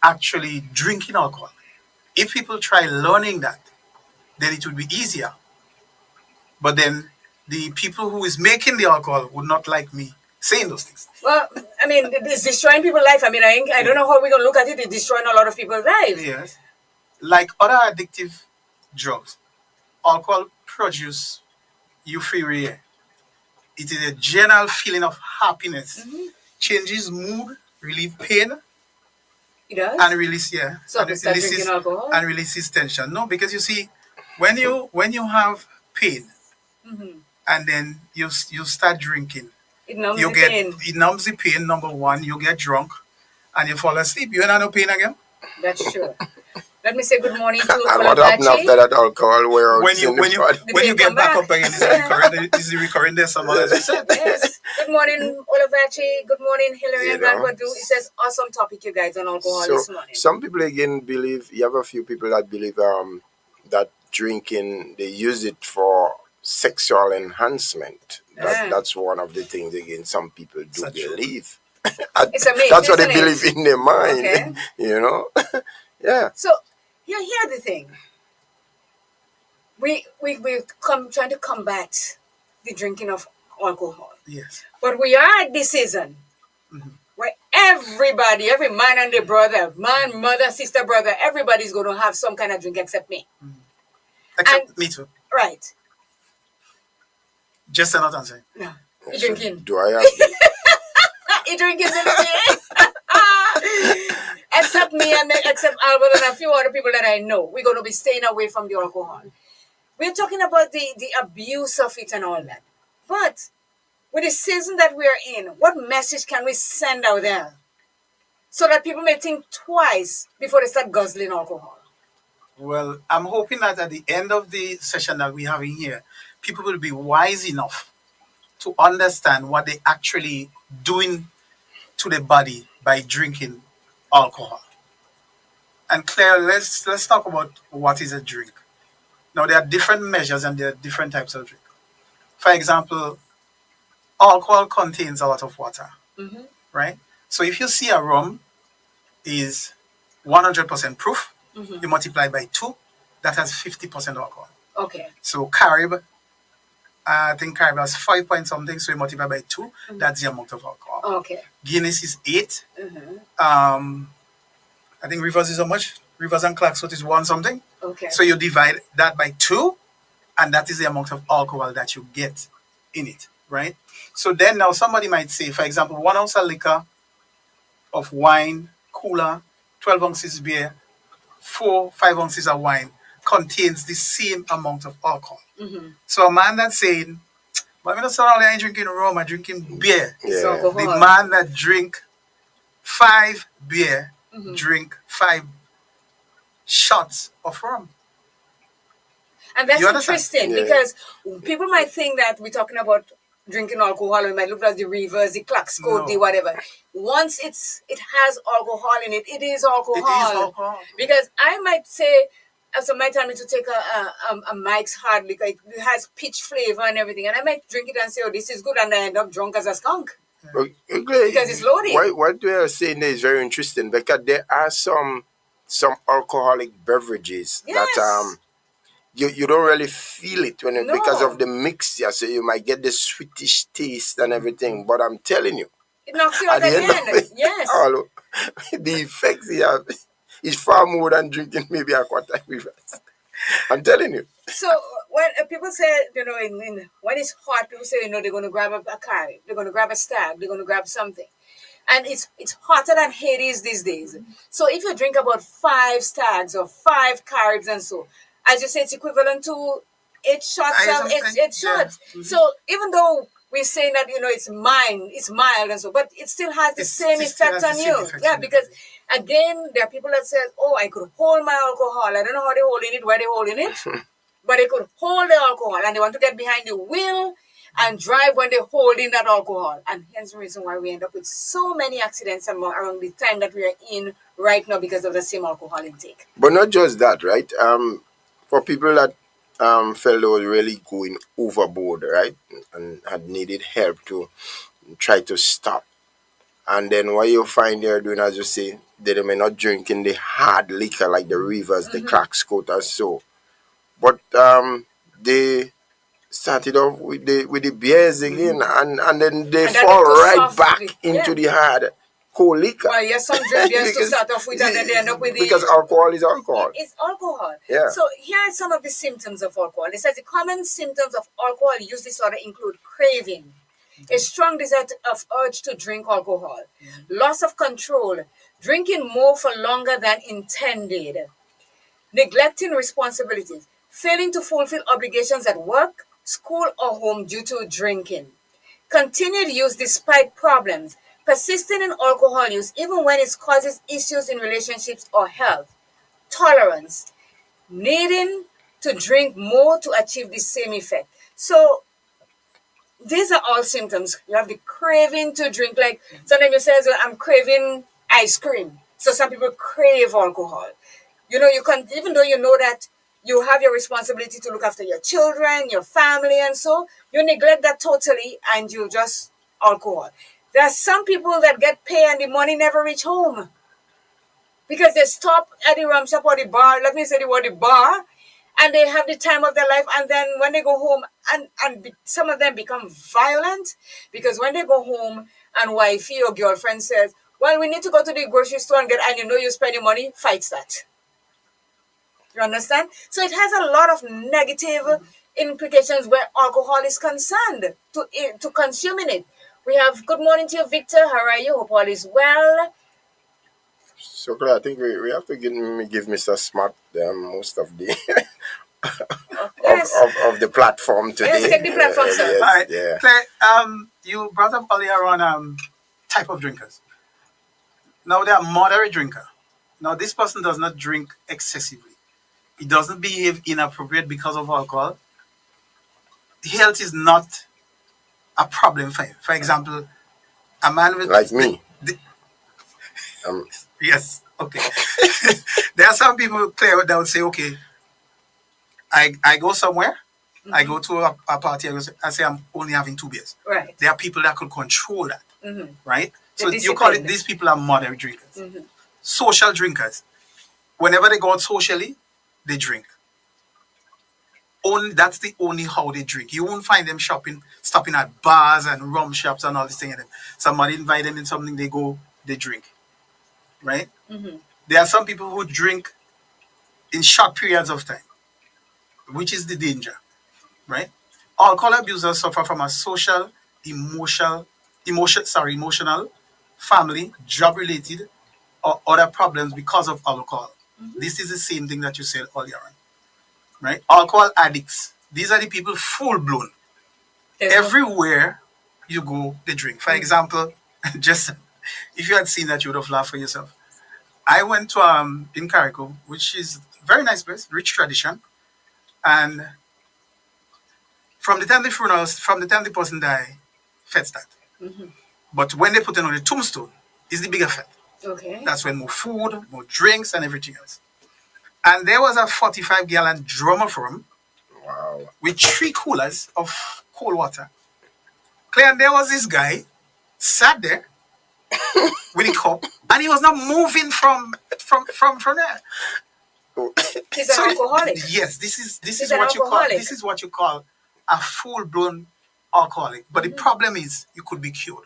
actually drinking alcohol. If people try learning that, then it would be easier. But then the people who is making the alcohol would not like me saying those things. Well, I mean, it's destroying people's life. I mean, I don't know how we're going to look at it. It's destroying a lot of people's lives. Yes. Like other addictive drugs, alcohol produces euphoria. It is a general feeling of happiness, changes mood, relieve pain, It does? and release So and we start releases drinking alcohol? and releases tension. No, because you see, when you have pain Mm-hmm. and then you start drinking, It numbs you the get pain. it numbs the pain. Number one, you get drunk and you fall asleep. You ain't have no pain again. That's true. Let me say good morning to And what happened after Olabachi. that alcohol wear out When you in the when you body? The when you pain get come back back. up again, is the recurring decimal as you said. Yes. Good morning, Olabachi. Good morning, Hillary You and know. Grandpa. It says awesome topic, you guys, on alcohol So this morning. some people again believe, you have a few people that believe that drinking, they use it for sexual enhancement. Ah. That's one of the things again some people do That's true. believe. It's a myth, That's what they isn't believe it? in their mind. Okay. You know? Yeah. So, yeah, here's the thing. We come trying to combat the drinking of alcohol. Yes. But we are at this season where everybody, every man and their brother, man, mother, sister, brother, everybody's going to have some kind of drink except me. Except me too. Right. Just not answering. No. You So drinking. do I have You drinking with me. Except me and except Albert and a few other people that I know. We're going to be staying away from the alcohol. We're talking about the abuse of it and all that. But with the season that we're in, what message can we send out there so that people may think twice before they start guzzling alcohol? Well, I'm hoping that at the end of the session that we're having here, people will be wise enough to understand what they actually doing to the body by drinking alcohol. And Claire, let's talk about what is a drink. Now there are different measures and there are different types of drink. For example, alcohol contains a lot of water, Mm-hmm. right? So if you see a rum is 100% proof, Mm-hmm. you multiply by 2, that has 50% alcohol. Okay. So Carib, I think Carib has 5 point something, so you multiply by 2, that's the amount of alcohol. Okay. Guinness is 8. Mm-hmm. I think Rivers is how much? Rivers and Clarksworth is 1 something. Okay. So you divide that by 2, and that is the amount of alcohol that you get in it, right? So then now somebody might say, for example, 1 ounce of liquor, of wine, cooler, 12 ounces beer, 5 ounces of wine contains the same amount of alcohol. Mm-hmm. So a man that's saying, but I'm not only ain't drinking rum, I'm drinking beer. It's Yeah. alcohol. The man that drink 5 beer, Mm-hmm. drink 5 shots of rum. And that's You understand? interesting Yeah. because people might think that we're talking about drinking alcohol. We might look at the rivers, the clocks code, No. the whatever. Once it has alcohol in it, it is alcohol. It is alcohol. Because I might say, so might tell me to take a Mike's hard liquor. It has peach flavor and everything, and I might drink it and say, "Oh, this is good," and I end up drunk as a skunk. Because it's loaded. What you are saying there is very interesting because there are some alcoholic beverages Yes. that you don't really feel it when No. because of the mixture, so you might get the sweetish taste and everything. But I'm telling you, It knocks you at out the end again. of it, Yes. all the effects they have is far more than drinking maybe a quarter rivers. I'm telling you. So when people say, when it's hot, people say, they're going to grab a carrot, they're going to grab a stag, they're going to grab something. And it's hotter than Hades these days. So if you drink about 5 stags or 5 caribs and so, as you say, it's equivalent to 8 shots of 8 shots. Yeah. Mm-hmm. So even though we're saying that, it's mild and so, but it still has the same effect on you. Yeah, because again, there are people that say, oh, I could hold my alcohol. I don't know how they're holding it, where they're holding it, but they could hold the alcohol and they want to get behind the wheel and drive when they're holding that alcohol. And hence the reason why we end up with so many accidents around the time that we are in right now because of the same alcohol intake. But not just that, right? For people that felt they were really going overboard, right, and had needed help to try to stop. And then what you find they're doing, as you say, they may not drinking the hard liquor like the rivers, the cracks coat and so. But they started off with the beers again, and then they And then fall they go right soft back with- into yeah. the hard cold liquor. Well, yes, some drink beers to Because- start off with, and then they end up with the... because alcohol is alcohol. It's alcohol. Yeah. So here are some of the symptoms of alcohol. It says the common symptoms of alcohol use disorder include craving, a strong desire of urge to drink alcohol, loss of control, drinking more for longer than intended, neglecting responsibilities, failing to fulfill obligations at work, school, or home due to drinking, continued use despite problems, persisting in alcohol use even when it causes issues in relationships or health, tolerance, needing to drink more to achieve the same effect. So these are all symptoms. You have the craving to drink. Like sometimes you say, well, I'm craving ice cream. So some people crave alcohol. You can, even though you know that you have your responsibility to look after your children, your family, and so you neglect that totally, and you just alcohol. There are some people that get paid and the money never reach home because they stop at the rum shop or the bar. Let me say the word the bar, and they have the time of their life. And then when they go home, and some of them become violent because when they go home and wifey or girlfriend says, "Well, we need to go to the grocery store and get," and you're spending money, fights that. You understand? So it has a lot of negative implications where alcohol is concerned to consuming it. We have good morning to you, Victor. How are you? Hope all is well. So Claire, I think we have to give Mr. Smart most of the Yes. of the platform today. Yes, take the platform, sir. yes, All right. yeah. Claire, you brought up earlier on type of drinkers. Now they are moderate drinker. Now this person does not drink excessively. He doesn't behave inappropriate because of alcohol. Health is not a problem for him. For example, a man with Like me. Yes. Okay. There are some people, Claire, that would say, okay, I go somewhere, I go to a party, I say I'm only having 2 beers. Right. There are people that could control that, right? So They're you call it, disciplined. these people are moderate drinkers. Social drinkers. Whenever they go out socially, they drink. That's the only how they drink. You won't find them stopping at bars and rum shops and all these things. Somebody invite them in something, they drink, right? There are some people who drink in short periods of time, which is the danger. right? Alcohol abusers suffer from a social, emotional, family, job-related, or other problems because of alcohol. This is the same thing that you said earlier on, right? Alcohol addicts. These are the people full blown. Everywhere you go, they drink. For example, just if you had seen that, you would have laughed for yourself. I went to in Carrico, which is a very nice place, rich tradition, and from the time the funerals, from the time the person die, fed start. But when they put it on the tombstone, is the bigger fed. Okay. That's when more food, more drinks, and everything else. And there was a 45-gallon drum of rum Wow. with 3 coolers of cold water. Clear, and there was this guy sat there with a cup, and he was not moving from there. He's an alcoholic. Yes, this is He's an alcoholic. this is what you call a full blown alcoholic. But the problem is you could be cured.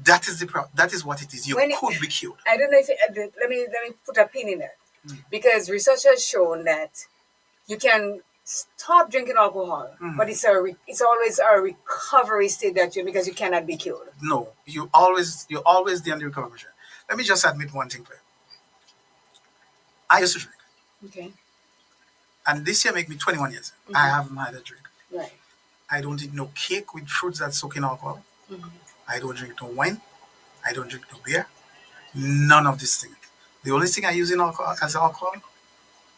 That is the problem. That is what it is. You could be cured. I don't know if let me put a pin in it, because research has shown that you can stop drinking alcohol, but it's always a recovery state that you, because you cannot be cured. No, you're always the under recovery. Let me just admit one thing, Claire. I used to drink, Okay. and this year make me 21 years. I haven't had a drink. Right. I don't eat no cake with fruits that soak in alcohol. I don't drink no wine. I don't drink no beer. None of these things. The only thing I use in alcohol as alcohol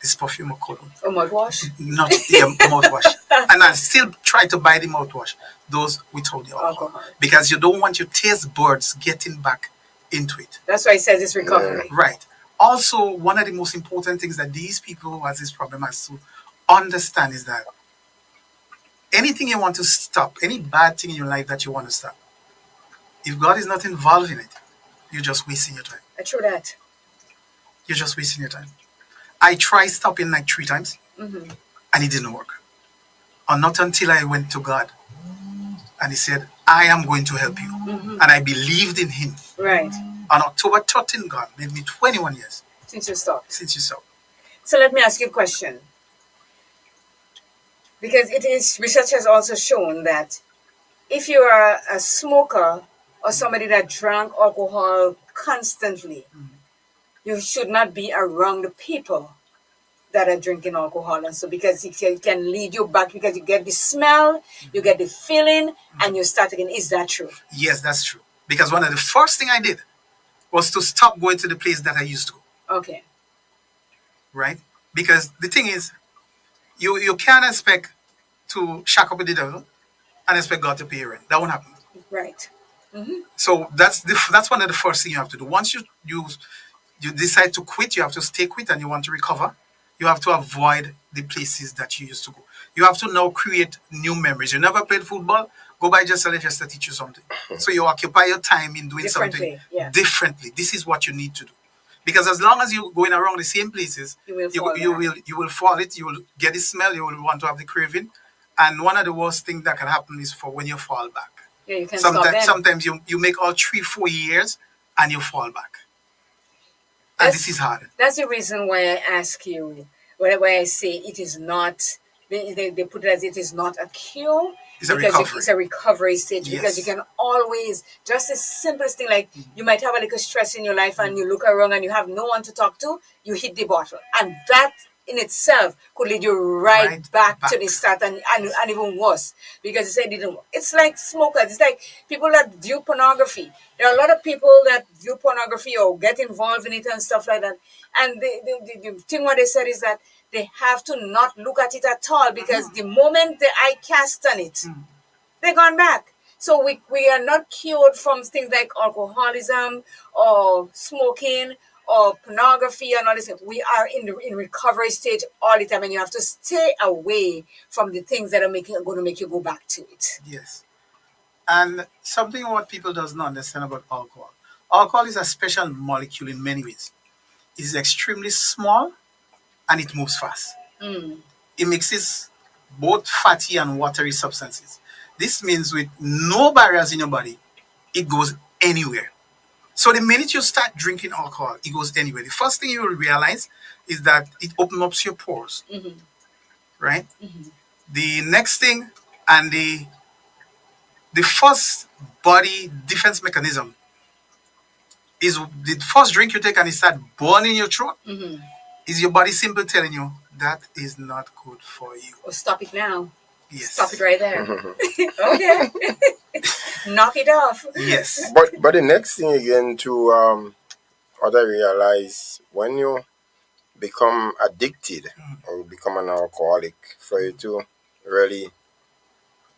is perfume or cologne. Or mouthwash. Not the mouthwash. And I still try to buy the mouthwash, those without the alcohol. Because you don't want your taste buds getting back into it. That's why it says it's recovery. Right. Also, one of the most important things that these people who has this problem has to understand is that anything you want to stop, any bad thing in your life that you want to stop, if God is not involved in it, you're just wasting your time. True that. You're just wasting your time. I tried stopping like 3 times, and it didn't work. And not until I went to God, and He said, I am going to help you. And I believed in Him. Right. On October 13, God made me 21 years. Since you stopped. Since you stopped. So let me ask you a question. Because research has also shown that if you are a smoker or somebody that drank alcohol constantly, you should not be around the people that are drinking alcohol. And so because it can lead you back, because you get the smell, you get the feeling, and you start again. Is that true? Yes, that's true. Because one of the first thing I did was to stop going to the place that I used to go. Okay. Right? Because the thing is, you can't expect to shack up with the devil and expect God to pay your rent. That won't happen. Right. So that's one of the first things you have to do. Once you decide to quit, you have to stay quit, and you want to recover. You have to avoid the places that you used to go. You have to now create new memories. You never played football? Go by Jester and Jester teach you something. So you occupy your time in doing something differently. This is what you need to do. Because as long as you're going around the same places, you will fall it. You will get the smell. You will want to have the craving. And one of the worst things that can happen is for when you fall back. Yeah, you can sometimes you make all 3-4 years and you fall back. And this is hard. That's the reason why I ask you, why I say it is not, they put it as it is not a cure. It's a recovery. It's a recovery stage. Yes. Because you can always, just the simplest thing, like you might have a little stress in your life and you look around and you have no one to talk to, you hit the bottle. And that in itself could lead you right back to the start, and even worse, because you said it didn't work. It's like smokers. It's like people that view pornography. There are a lot of people that view pornography or get involved in it and stuff like that. And the thing what they said is that they have to not look at it at all, because the moment the eye cast on it, they're gone back. So we are not cured from things like alcoholism or smoking or pornography and all this. We are in recovery stage all the time, and you have to stay away from the things that are going to make you go back to it. Yes. And something what people does not understand about alcohol. Alcohol is a special molecule in many ways. It is extremely small and it moves fast. It mixes both fatty and watery substances. This means with no barriers in your body, it goes anywhere. So the minute you start drinking alcohol, it goes anywhere. The first thing you will realize is that it opens up your pores, right? The next thing, and the first body defense mechanism is the first drink you take and it start burning your throat. Is your body simply telling you that is not good for you? Oh, stop it now. Yes. Stop it right there. Okay. Knock it off. Yes. But the next thing again to other realize when you become addicted or become an alcoholic, for you to really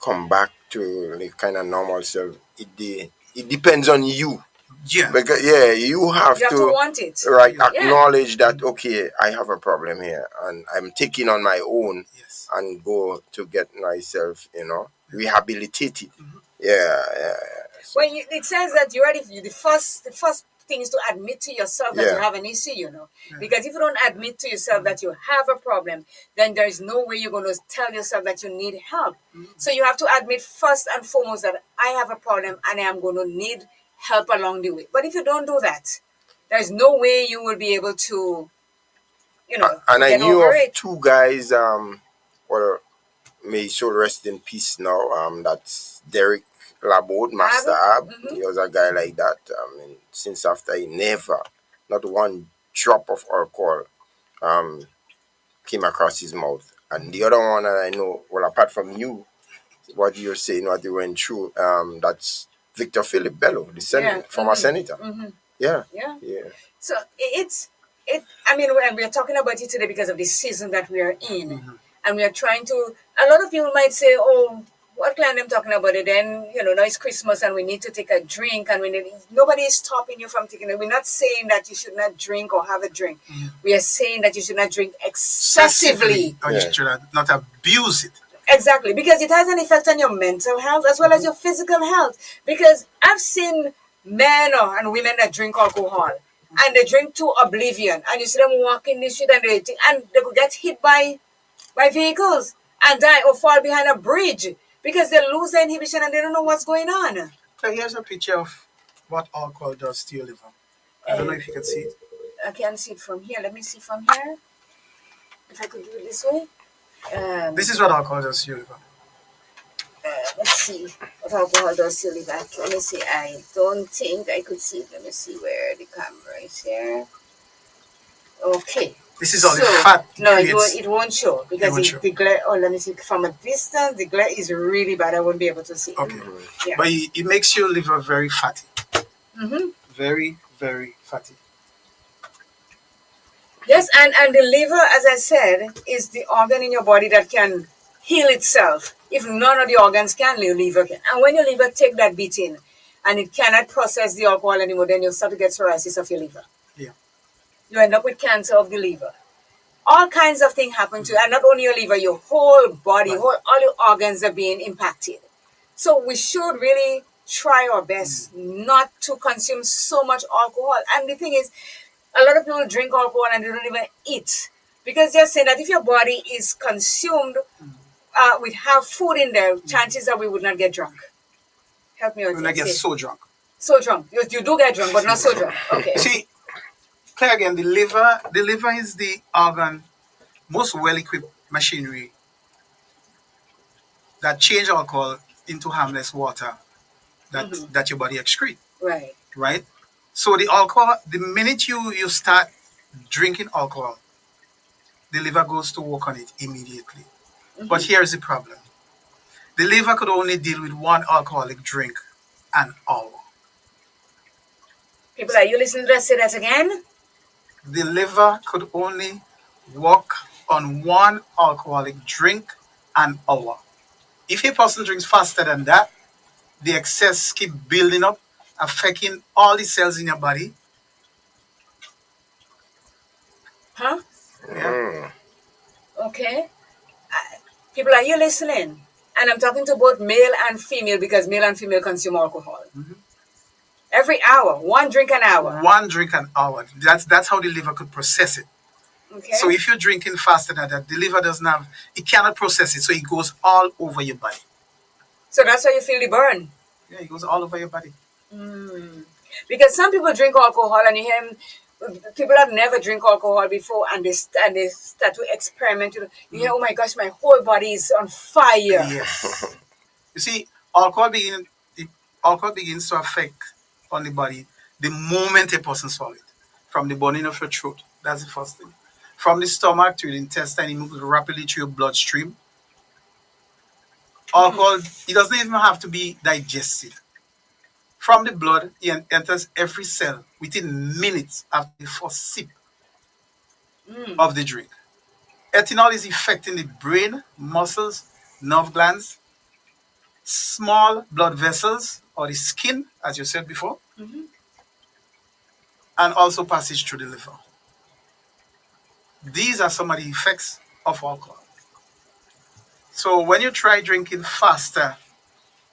come back to the kind of normal self, it depends on you. Yeah. Because you have You have to to want it. right Yeah. acknowledge that okay, I have a problem here and I'm taking on my own Yes. and go to get myself, rehabilitated. Yeah. So, Well, it says that you're ready. The first thing is to admit to yourself that you Yeah. have an issue. Because if you don't admit to yourself that you have a problem, then there is no way you're going to tell yourself that you need help. So you have to admit first and foremost that I have a problem and I am going to need help along the way. But if you don't do that, there's no way you will be able to, and I get knew over of it. two guys, well, may his soul rest in peace now. That's Derek Labode, Master Ab. He was a guy like that. Since after he never, not one drop of alcohol, came across his mouth. And the other one that I know, well, apart from you, what you're saying, what you went through, that's Victor Philip Bello, the former senator. Yeah. Yeah. Yeah. So I mean, when we're talking about it today because of the season that we are in, and we are trying to. A lot of people might say, "Oh, what client I'm talking about it?" Then now it's Christmas and we need to take a drink, and nobody is stopping you from taking it. We're not saying that you should not drink or have a drink. We are saying that you should not drink excessively. Or you should not abuse it. Exactly, because it has an effect on your mental health as well as your physical health. Because I've seen men and women that drink alcohol and they drink to oblivion, and you see them walking the street and they could get hit by vehicles and die or fall behind a bridge because they lose their inhibition and they don't know what's going on. So here's a picture of what alcohol does to your liver. I don't know if you can see it. I can see it from here. Let me see from here. If I could do it this way. This is what alcohol does to your liver. Let's see what alcohol does to liver. Let me see. I don't think I could see it. Let me see where the camera is here. Okay. This is all the fat. No, it won't show because won't show. the glare. Oh, let me see. From a distance, the glare is really bad. I won't be able to see. Okay. Yeah. But it makes your liver very fatty. Very, very fatty. Yes, and the liver, as I said, is the organ in your body that can heal itself. If none of the organs can, your liver can. And when your liver take that beating and it cannot process the alcohol anymore, then you start to get cirrhosis of your liver. Yeah. You end up with cancer of the liver. All kinds of things happen to you, and not only your liver, your whole body, all your organs are being impacted. So we should really try our best not to consume so much alcohol. And the thing is, a lot of people drink alcohol and they don't even eat because they're saying that if your body is consumed with have food in there, chances are we would not get drunk. Help me out. When I get so drunk. So drunk. You do get drunk, but not so drunk. Okay. See, clear again, the liver is the organ, most well-equipped machinery that change alcohol into harmless water that your body excrete. Right. Right? So the alcohol, the minute you start drinking alcohol, the liver goes to work on it immediately. But here's the problem. The liver could only deal with one alcoholic drink an hour. People, are you listening to us say that again? The liver could only work on one alcoholic drink an hour. If a person drinks faster than that, the excess keep building up, affecting all the cells in your body. Huh? Yeah. Okay. People, are you listening? And I'm talking to both male and female because male and female consume alcohol. Every hour, one drink an hour. One drink an hour. That's how the liver could process it. Okay. So if you're drinking faster than that, the liver doesn't have, it cannot process it. So it goes all over your body. So that's how you feel the burn. Yeah, it goes all over your body. Because some people drink alcohol and you hear them, people have never drink alcohol before, and they start to experiment. You hear, oh my gosh, my whole body is on fire. Yes. You see, alcohol begin it, alcohol begins to affect on the body the moment a person swallows it. From the burning of your throat, that's the first thing. From the stomach to the intestine, it moves rapidly through your bloodstream. Alcohol, it doesn't even have to be digested. From the blood, it enters every cell within minutes after the first sip of the drink. Ethanol is affecting the brain, muscles, nerve glands, small blood vessels, or the skin, as you said before, and also passage through the liver. These are some of the effects of alcohol. So when you try drinking faster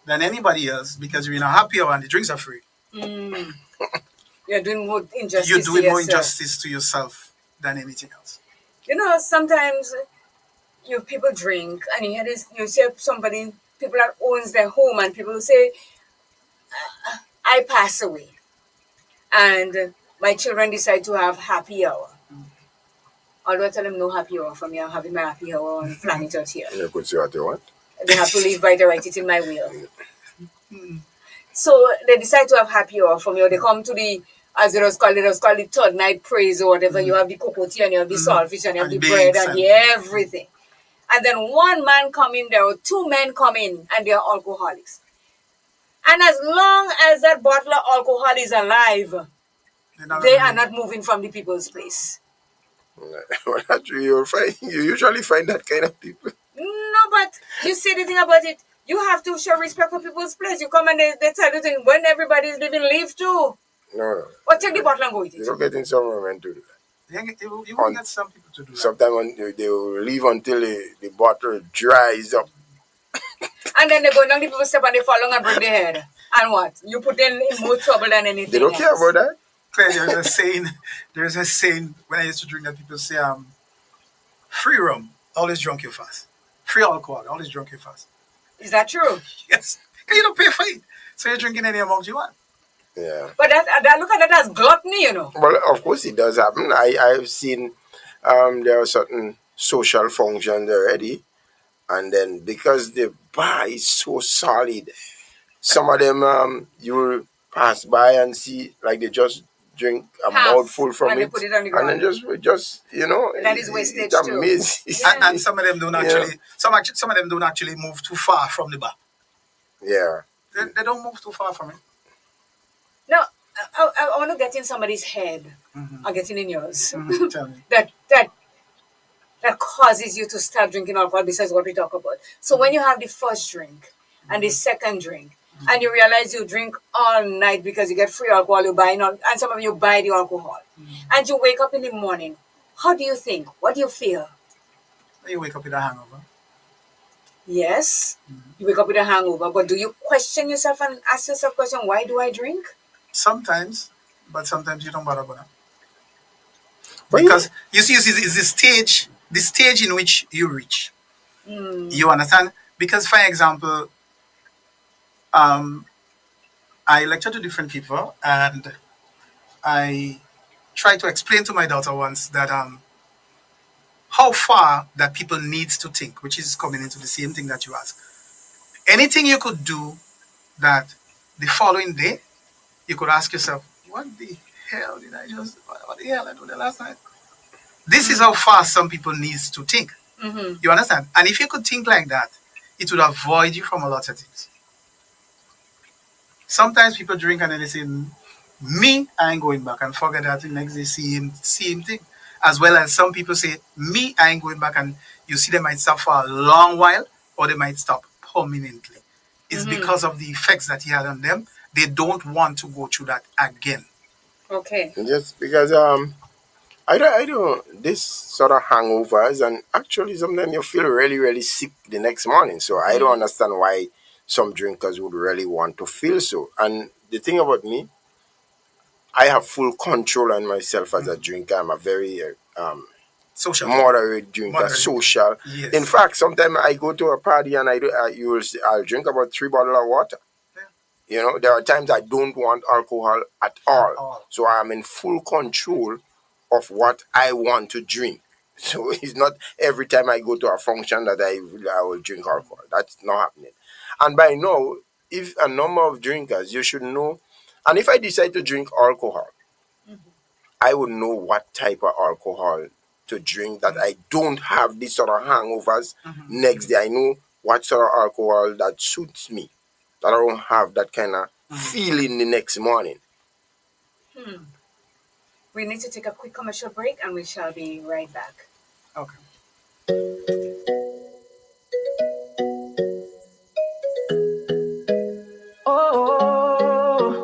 than anybody else because you're in a happy hour and the drinks are free, You're doing more injustice you're to doing more yourself. injustice to yourself than anything else. Sometimes you people drink, and you hear this. You see somebody, people that owns their home, and people say, "I pass away," and my children decide to have happy hour. Although I tell them no happy hour for me, I'm having my happy hour on planet Earth here. You could say what you want. They have to live by the write it in my will. So they decide to have happy hour for me, or they come to the, as it was called the third night praise or whatever. You have the cocoa and you have the saltfish and you have the bread and the everything. And then one man come in there, or two men come in, and they are alcoholics. And as long as that bottle of alcohol is alive, they are not moving from the people's place. Well, actually, you usually find that kind of people. No, but you see the thing about it, you have to show respect for people's place. You come and they tell you things when everybody is living, leave too. No. Or take the bottle and go with it. You're getting some women to do that. You will get some people to do that. Sometimes they will leave until the bottle dries up. And then they go down, the people step and they fall and break their head. And what? You put them in more trouble than anything. They don't care about that. Claire, there's a saying when I used to drink that people say, free rum, always drunk you fast. Free alcohol, always drunk you fast. Is that true? Yes. Because you don't pay for it. So you're drinking any amount you want. Yeah. But that look at that as gluttony, Well, of course it does happen. I've seen there are certain social functions already, and then because the bar is so solid, some of them you will pass by and see like they just drink a mouthful from and it, they put it on the ground. and then just that is wastage it's too. amazing. Yeah. And some of them don't actually some of them don't actually move too far from the bar. Yeah. They don't move too far from it. No, I want to get in somebody's head. Or getting in yours. Tell me. that causes you to start drinking alcohol besides what we talk about. So when you have the first drink and the second drink, and you realize you drink all night because you get free alcohol, you buy and some of you buy the alcohol, and you wake up in the morning, how do you think? What do you feel? You wake up with a hangover. Yes, you wake up with a hangover, but do you question yourself and ask yourself a question, why do I drink? Sometimes, but sometimes you don't bother about that. Because you see, it's the stage in which you reach. You understand? Because, for example, I lecture to different people, and I try to explain to my daughter once that how far that people need to think, which is coming into the same thing that you asked. Anything you could do that the following day, you could ask yourself, what the hell did I just, what the hell I do the last night? This is how fast some people need to think. You understand? And if you could think like that, it would avoid you from a lot of things. Sometimes people drink and then they say, me, I ain't going back, and forget that the next day same thing. As well as some people say, me, I ain't going back, and you see they might stop for a long while or they might stop permanently. It's because of the effects that he had on them. They don't want to go through that again. Okay. Just because I don't this sort of hangovers, and actually sometimes you feel really, really sick the next morning. So I don't understand why some drinkers would really want to feel so. And the thing about me, I have full control on myself as a drinker. I'm a very Social. moderate drinker, social. Yes. In fact, sometimes I go to a party and I'll drink about 3 bottles of water. Yeah. There are times I don't want alcohol at all. So I'm in full control of what I want to drink. So it's not every time I go to a function that I will drink alcohol. That's not happening. And by now, if a number of drinkers, you should know. And if I decide to drink alcohol, I would know what type of alcohol to drink that I don't have this sort of hangovers next day. I know what sort of alcohol that suits me, that I don't have that kind of feeling the next morning. We need to take a quick commercial break and we shall be right back. Okay. Oh,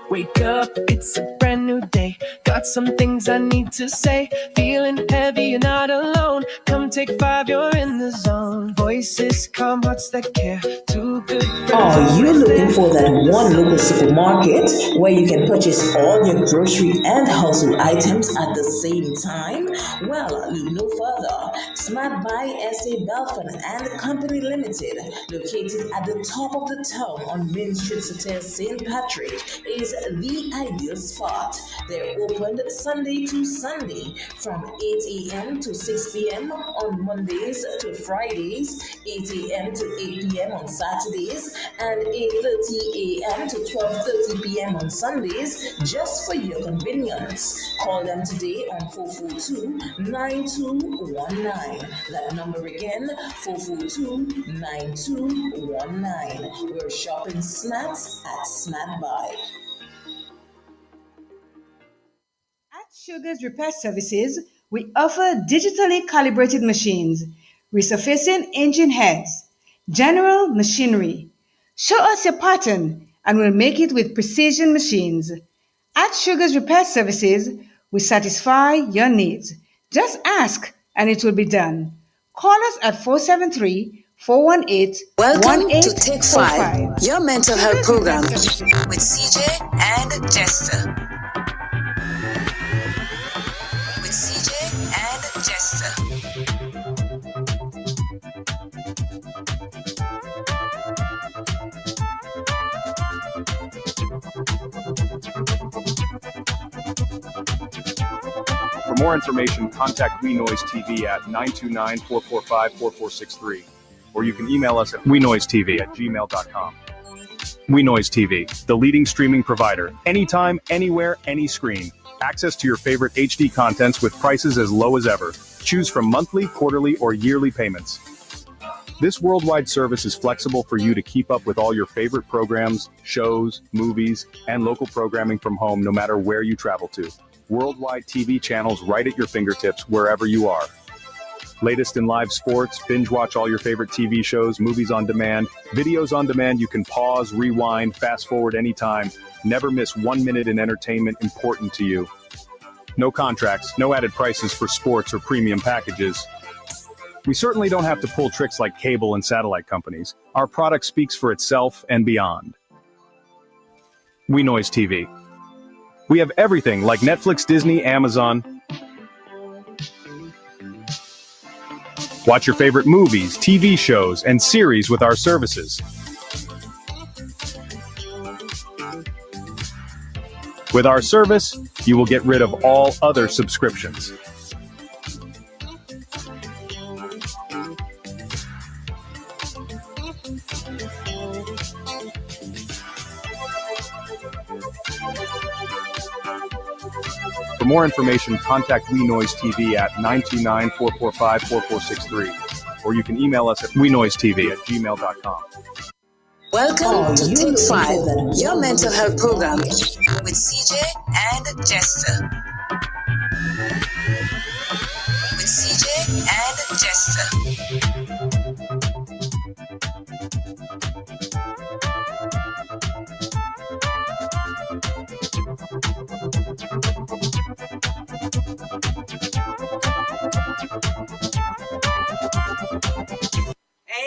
wake up, it's a brand new day. Got some things I need to say. Feeling heavy, you're not alone. Come take 5, you're in the zone. Voices calm, hearts that care. Too good. Are you looking for that one local supermarket where you can purchase all your grocery and household items at the same time? Well, look no further. Smart Buy SA Belfon and Company Limited, located at the top of the town on Main Street, St. Patrick, is the ideal spot. They're open Sunday to Sunday from 8 a.m. to 6 p.m. on Mondays to Fridays, 8 a.m. to 8 p.m. on Saturdays, and 8:30 a.m. to 12:30 p.m. on Sundays, just for your convenience. Call them today on 442-9219. That number again, 442-9219. We're shopping snacks at Snack Buy. At Sugar's Repair Services, we offer digitally calibrated machines, resurfacing engine heads, general machinery. Show us your pattern and we'll make it with precision machines. At Sugar's Repair Services, we satisfy your needs. Just ask and it will be done. Call us at 473 418 Welcome to Take 5, 1845. your mental health program with CJ and Jester. With CJ and Jester. For more information, contact We Noise TV at 929-445-4463, or you can email us at wenoisetv@gmail.com. We Noise TV, the leading streaming provider. Anytime, anywhere, any screen. Access to your favorite HD contents with prices as low as ever. Choose from monthly, quarterly, or yearly payments. This worldwide service is flexible for you to keep up with all your favorite programs, shows, movies, and local programming from home no matter where you travel to. Worldwide TV channels right at your fingertips wherever you are. Latest in live sports, binge watch all your favorite TV shows, movies on demand, videos on demand. You can pause, rewind, fast forward anytime. Never miss 1 minute in entertainment important to you. No contracts, no added prices for sports or premium packages. We certainly don't have to pull tricks like cable and satellite companies. Our product speaks for itself and beyond. We Noise TV. We have everything like Netflix, Disney, Amazon. Watch your favorite movies, TV shows, and series with our services. With our service, you will get rid of all other subscriptions. For more information, contact We Noise TV at 929-445-4463, or you can email us at wenoisetv@gmail.com. Welcome to Take 5, your mental health program with CJ and Jester. With CJ and Jester.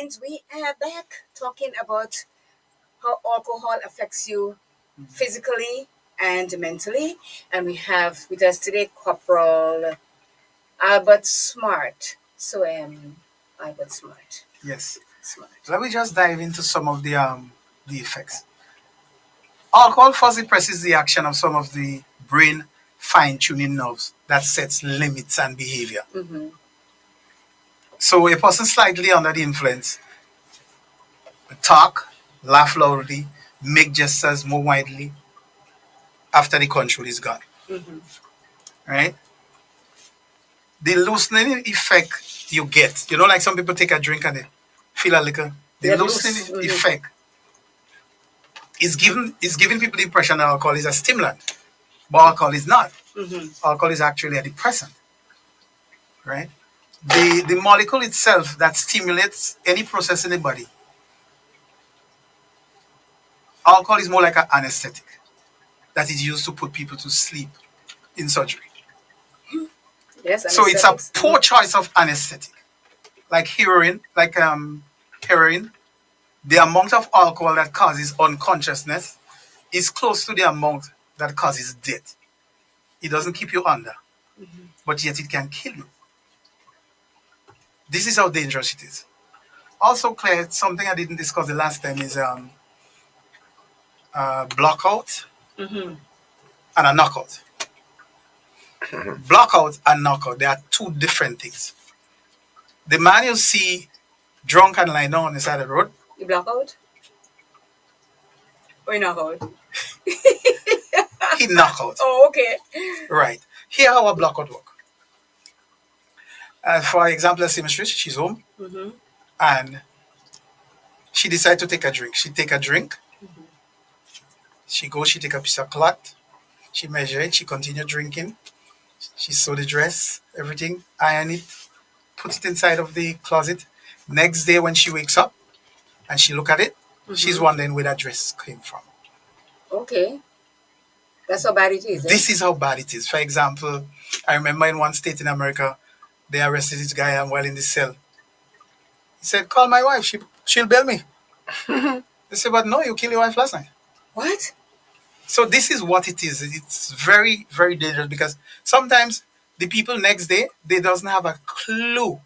And we are back talking about how alcohol affects you physically and mentally. And we have with us today Corporal Albert Smart. So Albert Smart. Yes. Smart. So let me just dive into some of the effects. Alcohol first depresses the action of some of the brain fine-tuning nerves that sets limits and behavior. Mm-hmm. So a person slightly under the influence talk, laugh loudly, make gestures more widely after the control is gone. Mm-hmm. Right? The loosening effect you get, you know, like some people take a drink and they feel a little. The They're loosening loose. Mm-hmm. effect is giving people the impression that alcohol is a stimulant, but alcohol is not. Mm-hmm. Alcohol is actually a depressant. Right? The molecule itself that stimulates any process in the body, alcohol is more like an anesthetic that is used to put people to sleep in surgery. Yes, So it's a anesthetics. poor choice of anesthetic, like heroin. The amount of alcohol that causes unconsciousness is close to the amount that causes death. It doesn't keep you under, but yet it can kill you. This is how dangerous it is. Also, Claire, something I didn't discuss the last time is blockout Mm-hmm. and a knockout. Blockout and knockout, they are two different things. The man you see drunk and lying down on the side of the road, You block out? Or you knock out? he knock out. Oh, okay. Right. Here how a blockout work. For example, let's say Mistress, she's home Mm-hmm. and she decides to take a drink. She take a drink, she goes, she take a piece of cloth, she measure it, she continue drinking, she sew the dress, everything, iron it, put it inside of the closet. Next day when she wakes up and she look at it, she's Mm-hmm. wondering where that dress came from. Okay. That's how bad it is. This is how bad it is. For example, I remember in one state in America, they arrested this guy and while in the cell. He said, call my wife, she'll bail me. They said, but no, you killed your wife last night. What? So this is what it is. It's very, very dangerous because sometimes the people next day, they doesn't have a clue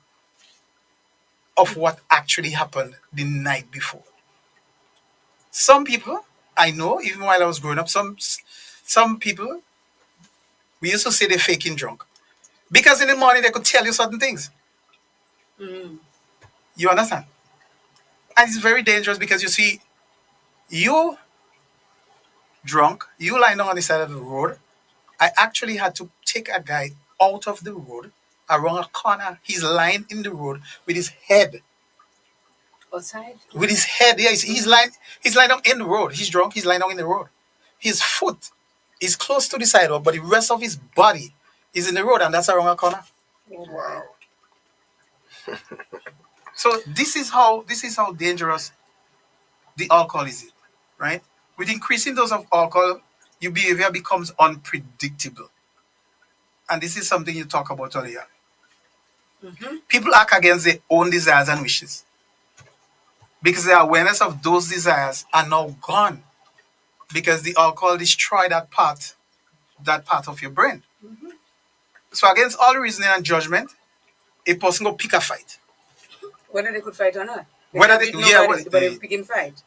of what actually happened the night before. Some people, I know, even while I was growing up, some people, we used to say they're faking drunk. Because in the morning they could tell you certain things. Mm. You understand? And it's very dangerous because you see, you drunk, you lying down on the side of the road. I actually had to take a guy out of the road around a corner. He's lying in the road with his head. Outside? With his head, yeah, he's lying down in the road. He's drunk, he's lying down in the road. His foot is close to the sidewalk, but the rest of his body is in the road, and that's around a corner. Wow. So this is how dangerous the alcohol is, right? With increasing dose of alcohol, your behavior becomes unpredictable. And this is something you talk about earlier. Mm-hmm. People act against their own desires and wishes because the awareness of those desires are now gone because the alcohol destroyed that part of your brain. Mm-hmm. So against all reasoning and judgment, a person go pick a fight. Whether they could fight or not. Whether they, yeah, well, but they pick and fight.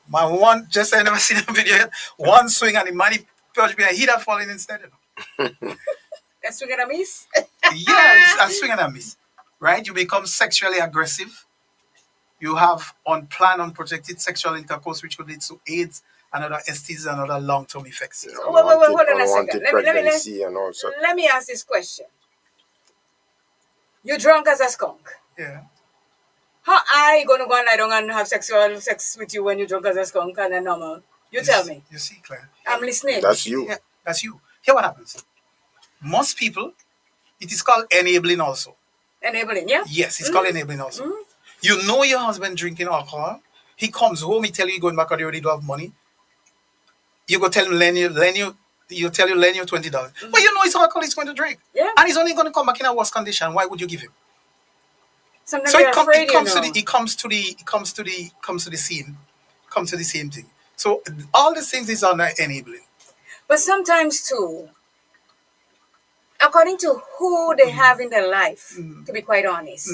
my one, just I never seen a video yet. One swing and the money touch me and he that falling instead. A swing and a miss? Yeah, it's a swing and a miss. Right? You become sexually aggressive. You have unplanned, unprotected sexual intercourse, which could lead to AIDS and other STDs and other long-term effects. Yeah, So, wait, hold on a second. unwanted pregnancy and all sorts. Let me ask this question. You're drunk as a skunk. Yeah. How are you going to go and lie down and have sex with you when you're drunk as a skunk and a normal? You tell me. You see, Claire. I'm listening. That's you. Yeah, that's you. Here what happens. Most people, it is called enabling also. Enabling, yeah? Yes, it's called enabling also. Mm. You know your husband drinking alcohol. He comes home, he tell you going back out, you already don't have money. You go tell him, lend you $20. But you know it's alcohol he's going to drink. Yeah. And he's only going to come back in a worse condition. Why would you give him? Sometimes So they're it afraid, comes to the same thing. So all these things is under enabling. But sometimes too, according to who they have in their life, to be quite honest,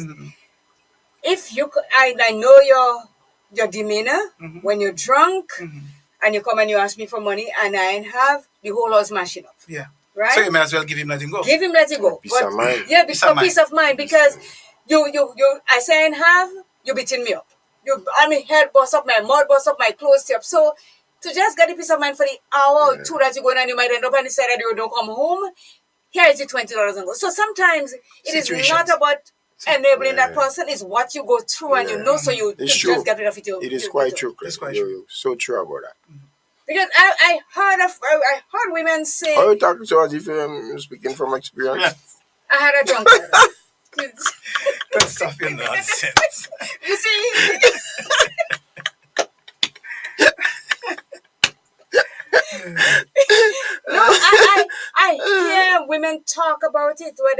if you, I know your demeanor when you're drunk, and you come and you ask me for money, and I ain't have, the whole house mashing up. Yeah. Right? So you may as well give him letting go. Give him let it go. Peace of mind. Yeah, Peace for of mind. peace of mind, because you I say I ain't have, you beating me up. I mean, head bust up, my mouth bust up, my clothes up. So to just get the peace of mind for the hour or two that you go and you might end up on the side that you don't come home, here is the $20 and go. So sometimes it is not about enabling that person, it's what you go through and you know, so you It's just true. get rid of it. It is quite true. It's quite You're so true about that. Because I heard women say, Are you talking to us if you're speaking from experience? I had a drunkard. That's stuff in nonsense. You see? No, I hear women talk about it where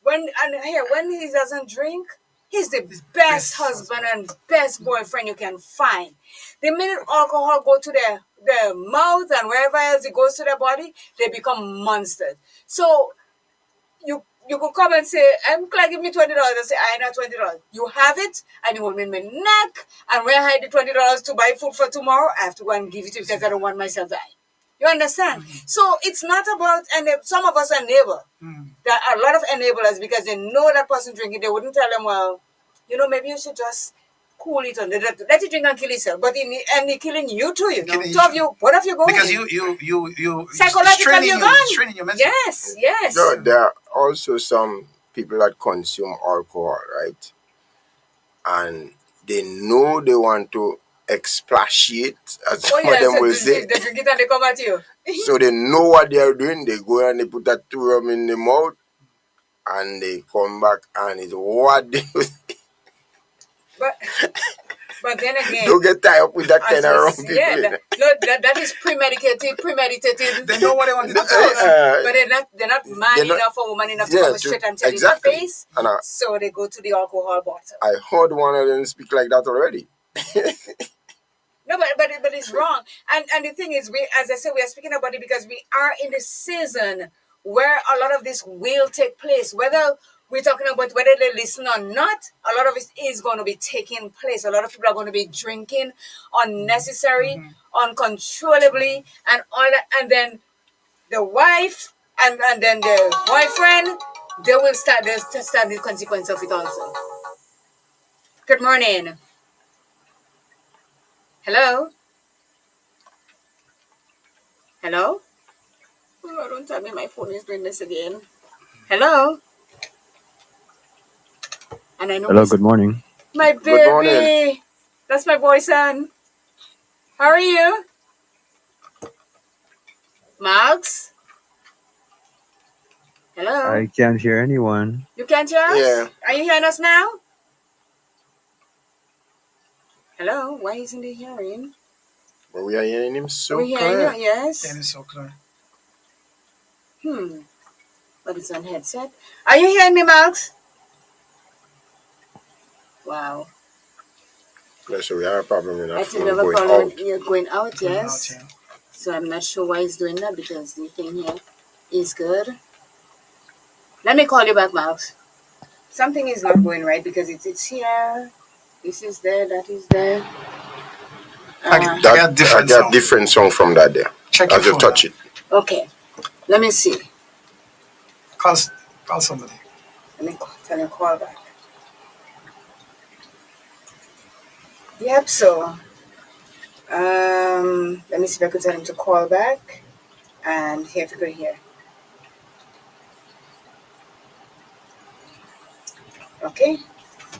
when he doesn't drink, he's the best husband and best boyfriend you can find. The minute alcohol go to their mouth and wherever else it goes to their body, they become monsters. So you could come and say, I'm glad give me $20. I say, I ain't have $20. You have it, and you hold me in my neck, and where I had the $20 to buy food for tomorrow, I have to go and give it to you because I don't want myself to die. You understand? So it's not about, and some of us enable. There are a lot of enablers because they know that person drinking. They wouldn't tell them, well, maybe you should just cool it on. Let it drink and kill itself. But in the end, they're killing you too, Two of you, both of you going. Because you psychologically you're gone. Straining your mental. Yes. No, there are also some people that consume alcohol, right? And they know they want to expatiate, as some of them will say. They drink it and they come at you. So they know what they are doing. They go and they put that two rum in the mouth, and they come back and it's what they But then again, don't get tied up with that kind of rum people. Yeah, that is premeditated. They know what they want to do. But they're not man enough or woman enough to come straight and tell you in the face. So they go to the alcohol bottle. I heard one of them speak like that already. No, but it's wrong. And the thing is, as I said, we are speaking about it because we are in the season where a lot of this will take place. Whether we're talking about whether they listen or not, a lot of it is going to be taking place. A lot of people are going to be drinking unnecessary, uncontrollably, and all that. And then the wife and then the boyfriend, they'll start the consequence of it also. Good morning. Hello? Hello? Oh, don't tell me my phone is doing this again. Hello? And I know. Hello, good morning. My baby. Good morning. That's my boy son. How are you? Max? Hello? I can't hear anyone. You can't hear us? Yeah. Are you hearing us now? Hello? Why isn't he hearing? But we are hearing him so Are we hearing clear. you? Yes. And it's so clear. But it's on headset. Are you hearing me, Max? Wow. Yeah, so we have a problem with I our think phone we have a going problem. out. You're going out, yes. Out, yeah. So I'm not sure why he's doing that because the thing here is good. Let me call you back, Max. Something is not going right because it's here. This is there. That is there. I got different song from that there. Check As your you phone touch now. it. Okay. Let me see. Call somebody. Let me tell you call back. Yep. So let me see if I could tell him to call back. And here to go here. Okay.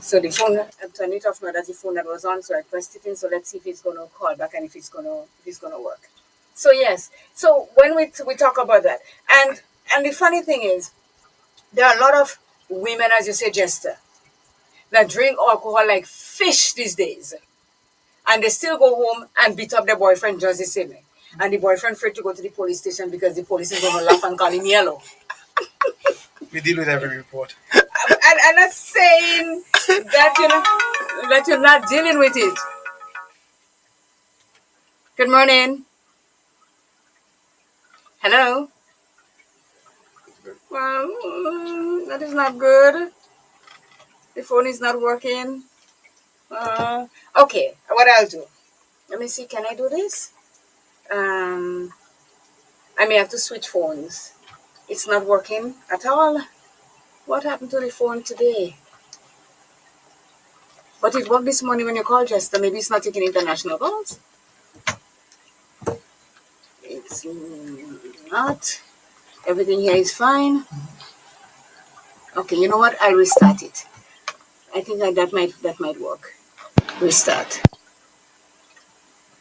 So the phone, I'm turning it off now. That's the phone that was on. So I pressed it in. So let's see if it's gonna call back and if it's gonna work. So yes. So when we talk about that, and the funny thing is, there are a lot of women, as you say, Jester, that drink alcohol like fish these days, and they still go home and beat up their boyfriend just the same way. And the boyfriend afraid to go to the police station because the police is gonna laugh and call him yellow. We deal with every report. I'm not saying that you're not dealing with it. Good morning. Hello. Well, that is not good. The phone is not working. Okay, what I'll do. Let me see. Can I do this? I may have to switch phones. It's not working at all. What happened to the phone today? But it worked this morning when you called, Jester. Maybe it's not taking international calls. It's not. Everything here is fine. Okay, you know what? I'll restart it. I think that might work. Restart.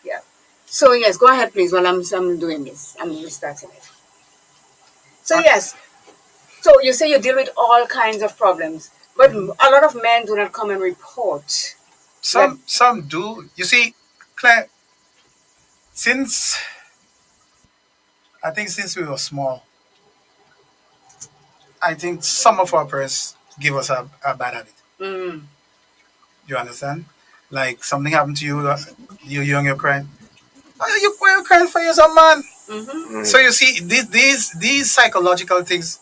Yeah. So yes, go ahead, please. While I'm doing this, I'm restarting it. So yes. So you say you deal with all kinds of problems, but a lot of men do not come and report. Some do. You see, Claire, since I think since we were small, I think some of our parents give us a bad habit. Mm. You understand? Like something happened to you, you and your crying. Why you crying for your son, man? Mm-hmm. So you see, these psychological things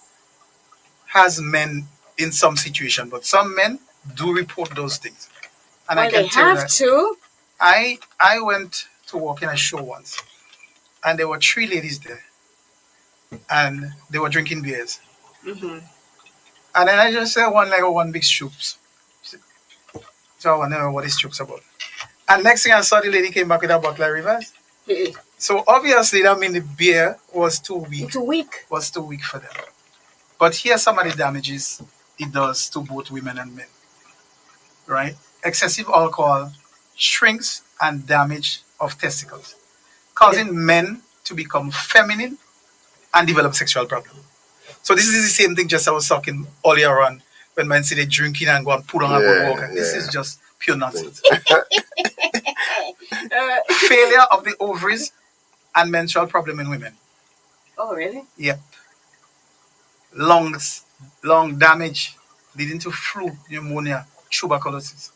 has men in some situation, but some men do report those things. And I Well, they can tell you have that to. I went to work in a show once, and there were three ladies there, and they were drinking beers. Mm-hmm. And then I just said one big soups. So I wonder what is soups about. And next thing I saw, the lady came back with a bottle of reverse. So obviously that means the beer was too weak. Too weak. Was too weak for them. But here's some of the damages it does to both women and men. Right? Excessive alcohol shrinks and damage of testicles, causing men to become feminine and develop sexual problems. So this is the same thing just I was talking earlier on when men say they drinking and go and put on a good walk. This is just pure nonsense. Failure of the ovaries and menstrual problem in women. Oh, really? Yep. Lung damage leading to flu, pneumonia, tuberculosis,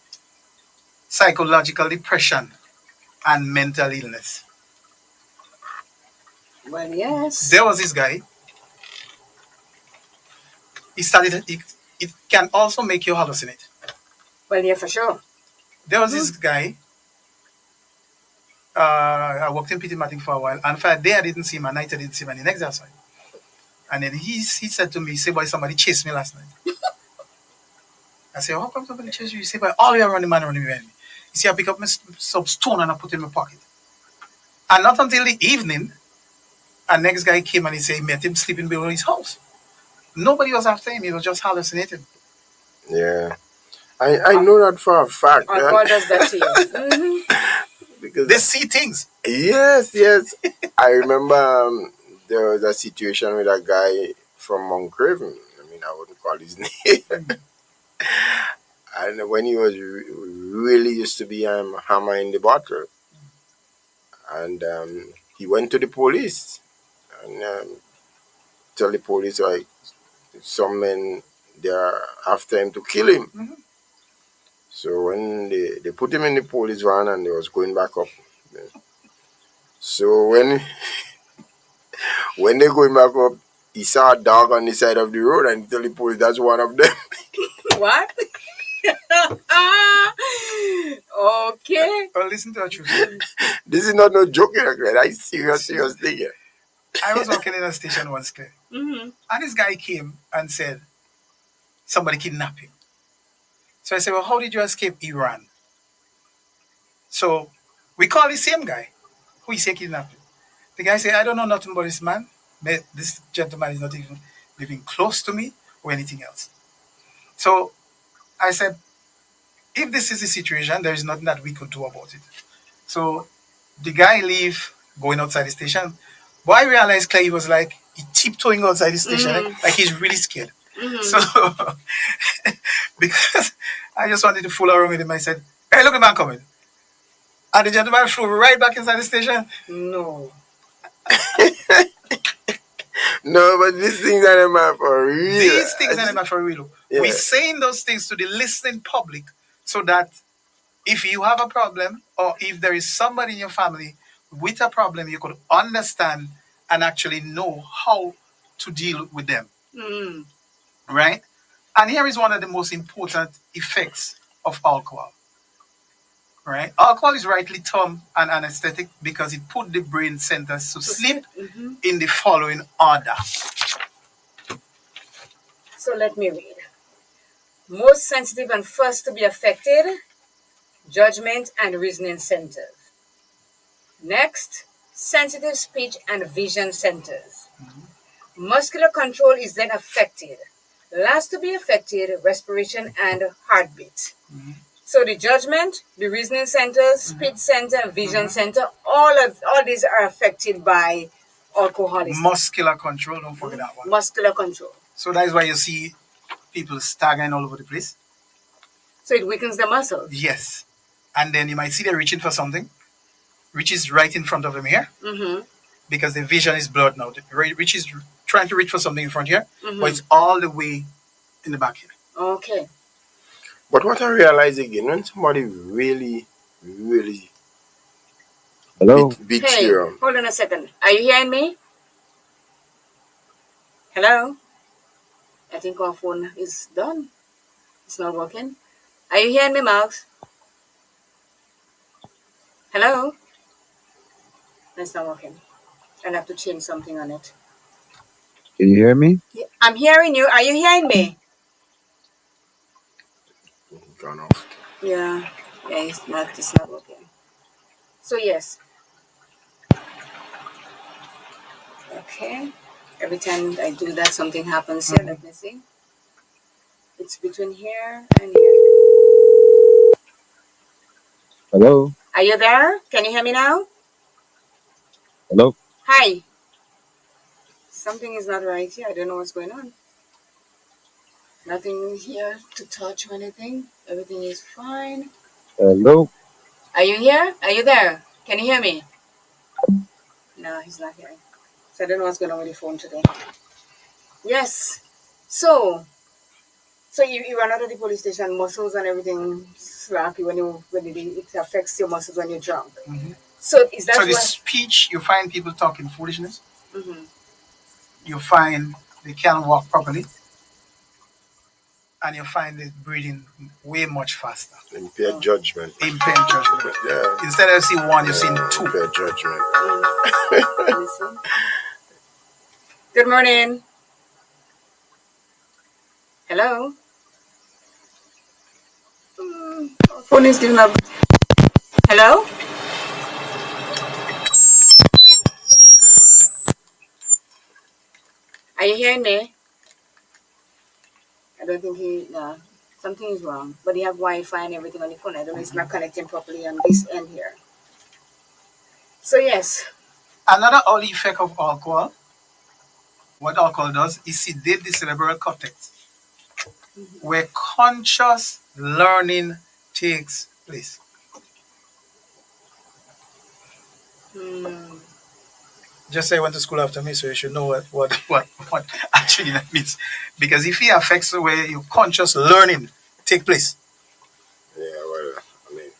psychological depression, and mental illness. Well, yes. There was this guy. He started. It can also make you hallucinate. Well, yeah, for sure. There was this guy. I worked in PT Matting for a while, and for a day I didn't see him, and night I didn't see him, and the next day I saw him. And then he said to me, he said, "Boy, somebody chased me last night." I said, "How come somebody chased you?" He said, "Boy, all you running man running behind me." He said, "I pick up some stone and I put it in my pocket." And not until the evening, a next guy came and he said he met him sleeping below his house. Nobody was after him, he was just hallucinating. Yeah. I know that for a fact. God does that to you. Mm-hmm. Because they see things. Yes. I remember there was a situation with a guy from Mount Craven. I mean, I wouldn't call his name. And when he was really used to be hammer in the bottle. And he went to the police and tell the police like some men they are after him to kill him. Mm-hmm. So when they put him in the police van and they was going back up. So when they going back up, he saw a dog on the side of the road and he tell the police that's one of them. What? Okay. Well, listen to the truth. This is not no joking, right? I serious thing here. I was working in a station once, Claire. Mm-hmm. And this guy came and said, somebody kidnapped him. So I said, well, how did you escape Iran? So we call the same guy who he said kidnapped him. The guy said, I don't know nothing about this man. This gentleman is not even living close to me or anything else. So I said, if this is the situation, there is nothing that we could do about it. So the guy leave, going outside the station. But I realized Clay was like, he tiptoeing outside the station, like he's really scared. Mm-hmm. So, because I just wanted to fool around with him, I said, hey, look, the man coming. And the gentleman flew right back inside the station. No. No, but these things are not for real. These things are not for real. Yeah. We're saying those things to the listening public so that if you have a problem or if there is somebody in your family with a problem, you could understand and actually know how to deal with them. Mm. Right? And here is one of the most important effects of alcohol. right? Alcohol is rightly termed an anesthetic because it put the brain centers to sleep in the following order. So let me read. Most sensitive and first to be affected, judgment and reasoning centers. Next, sensitive speech and vision centers. Muscular control is then affected. Last to be affected, respiration and heartbeat. So the judgment, the reasoning center, speech center, vision center, all these are affected by alcoholism. Muscular control, don't forget that one. Muscular control. So that is why you see people staggering all over the place. So it weakens the muscles. Yes. And then you might see they're reaching for something, which is right in front of them here, because the vision is blurred now. Which is trying to reach for something in front here, but it's all the way in the back here. Okay. But what I realize again, when somebody really, really Hello? beats Hey, you, hold on a second. Are you hearing me? Hello? I think our phone is done. It's not working. Are you hearing me, Marks? Hello? It's not working. I'll have to change something on it. Can you hear me? I'm hearing you. Are you hearing me? gone off. Yeah. Yeah, it's not working. So yes. Okay. Every time I do that, something happens here. Let me see. It's between here and here. Hello? Are you there? Can you hear me now? Hello? Hi. Something is not right here. I don't know what's going on. Nothing here to touch or anything. Everything is fine. Hello? Are you here? Are you there? Can you hear me? No, he's not hearing. So I don't know what's going on with the phone today. Yes. So you run out of the police station, muscles and everything slappy when it affects your muscles when you're drunk. So is that So the speech, you find people talking foolishness. You find they can't walk properly. And you find it breathing way much faster. Impaired judgment. Impaired judgment. Yeah. Instead of seeing one, you're seeing two. Impaired judgment. Good morning. Hello? Phone is giving up. Hello? Are you hearing me? I don't think something is wrong. But you have Wi-Fi and everything on your phone. I don't know, it's not connecting properly on this end here. So yes. Another early effect of alcohol, what alcohol does, is sedate the cerebral cortex, where conscious learning takes place. Just say I went to school after me, so you should know what actually that means. Because if it affects the way your conscious learning take place. Yeah, well, I mean,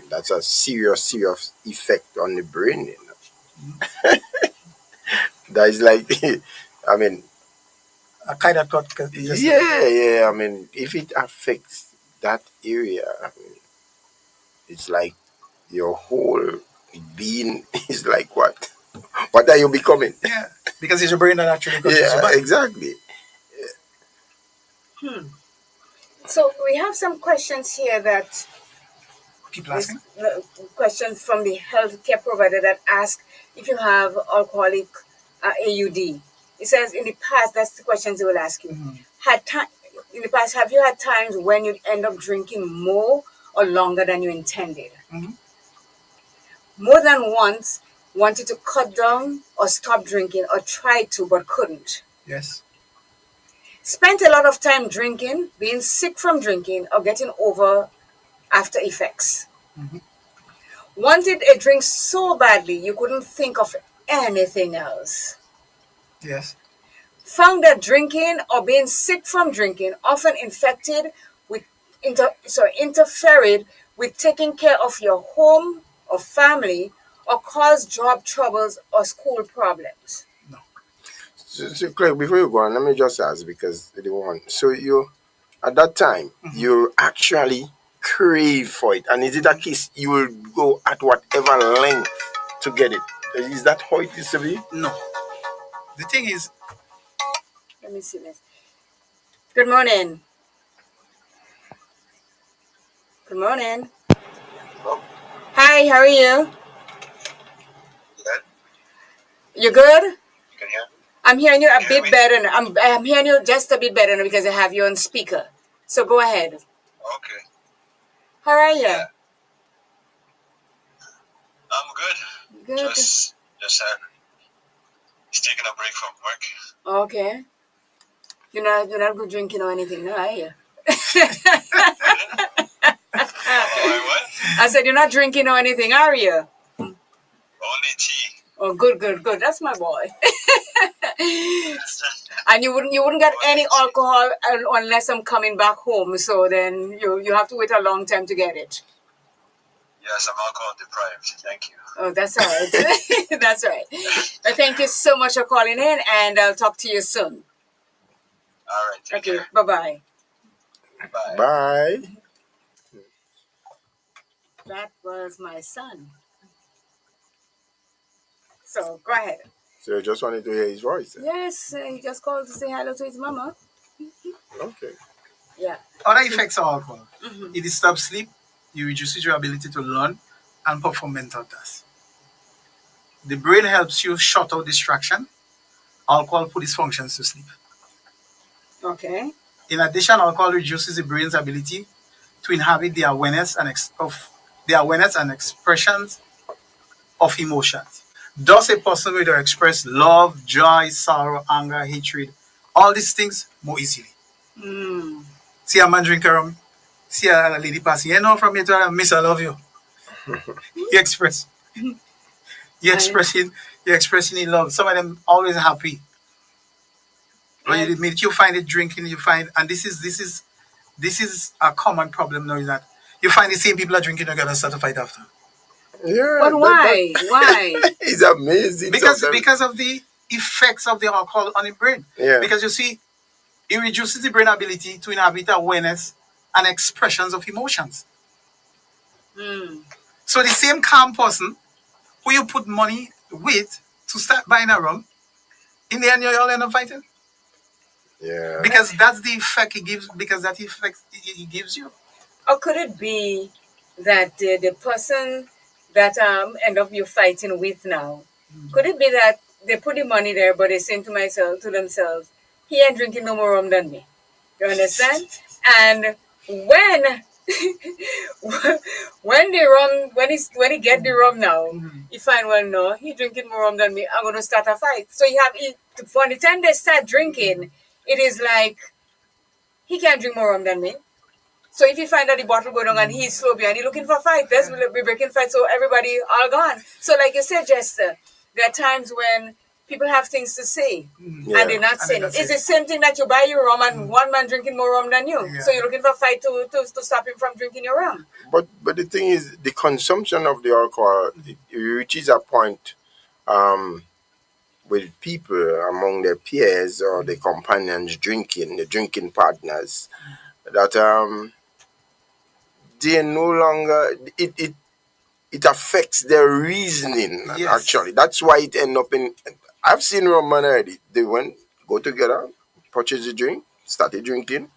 that's a serious effect on the brain, you know. That is like, I mean, a kind of thought. Yeah. I mean, if it affects that area, I mean, it's like your whole being is like what? What are you becoming? Yeah, because it's your brain that actually controls your body. Exactly. So we have some questions here that people asking. Questions from the healthcare provider that ask if you have alcoholic AUD. It says in the past, that's the questions they will ask you. In the past, have you had times when you end up drinking more or longer than you intended? More than once, wanted to cut down or stop drinking or tried to but couldn't. Yes. Spent a lot of time drinking, being sick from drinking, or getting over after effects. Wanted a drink so badly you couldn't think of anything else. Yes. Found that drinking or being sick from drinking often interfered with taking care of your home or family or caused job troubles or school problems. No. So Craig, before you go on, let me just ask because they want. So you, at that time, you're actually crave for it. And is it a case you will go at whatever length to get it? Is that how it is to be? No. The thing is, Let me see this. Good morning. Good morning. Hi, how are you? Good. You good? You can hear me? I'm hearing you a Can you hear bit me? better. I'm hearing you just a bit better now because I have you on speaker. So go ahead. Okay. How are you? Yeah. I'm good. Good. Just taking a break from work. Okay. You're not good drinking or anything, no, are you? What? I said you're not drinking or anything, are you? Only tea. Oh, good. That's my boy. And you wouldn't get any alcohol unless I'm coming back home. So then you have to wait a long time to get it. Yes, I'm alcohol deprived. Thank you. Oh, that's all right. That's right. Well, thank you so much for calling in, and I'll talk to you soon. All right. Take care. Bye-bye. Bye. Bye. That was my son. So go ahead. So you just wanted to hear his voice. Yes, he just called to say hello to his mama. Okay. Yeah. other effects of alcohol. It disturbs sleep, it reduces your ability to learn and perform mental tasks. The brain helps you shut out distraction. Alcohol puts functions to sleep. Okay. In addition, alcohol reduces the brain's ability to inhabit the awareness and expressions of emotions. Thus, a person will express love, joy, sorrow, anger, hatred, all these things more easily. See a man drink a rum, see a lady passing, from me to her, miss, I love you. You express. You're expressing in love. Some of them always happy. When you admit you find it drinking, and this is a common problem now, is that you find the same people are drinking together start to fight after. Yeah. But why? Why? It's amazing. Because of the effects of the alcohol on the brain. Yeah. Because you see, it reduces the brain ability to inhabit awareness and expressions of emotions. So the same calm person who you put money with to start buying a rum, in the end you all end up fighting. Yeah. Because that's the effect it gives. Because that effect it gives you. Or could it be that the person that end up you fighting with now, could it be that they put the money there, but they saying to themselves, he ain't drinking no more rum than me. You understand? And when when he get the rum now, he find, well, no, he drinking more rum than me. I'm gonna start a fight. So for the time they start drinking, it is like he can't drink more rum than me. So if you find that the bottle going on and he's slow behind, he's looking for fight. There's be breaking fight, so everybody all gone. So like you said, Jester, there are times when people have things to say and they're not saying it. It's the same thing that you buy your rum and one man drinking more rum than you. Yeah. So you're looking for fight to stop him from drinking your rum. But the thing is, the consumption of the alcohol, it reaches a point with people among their peers or the companions drinking, the drinking partners, that they no longer it affects their reasoning. Yes. Actually, that's why it end up in. I've seen rum man already. They go together, purchase a drink, started drinking,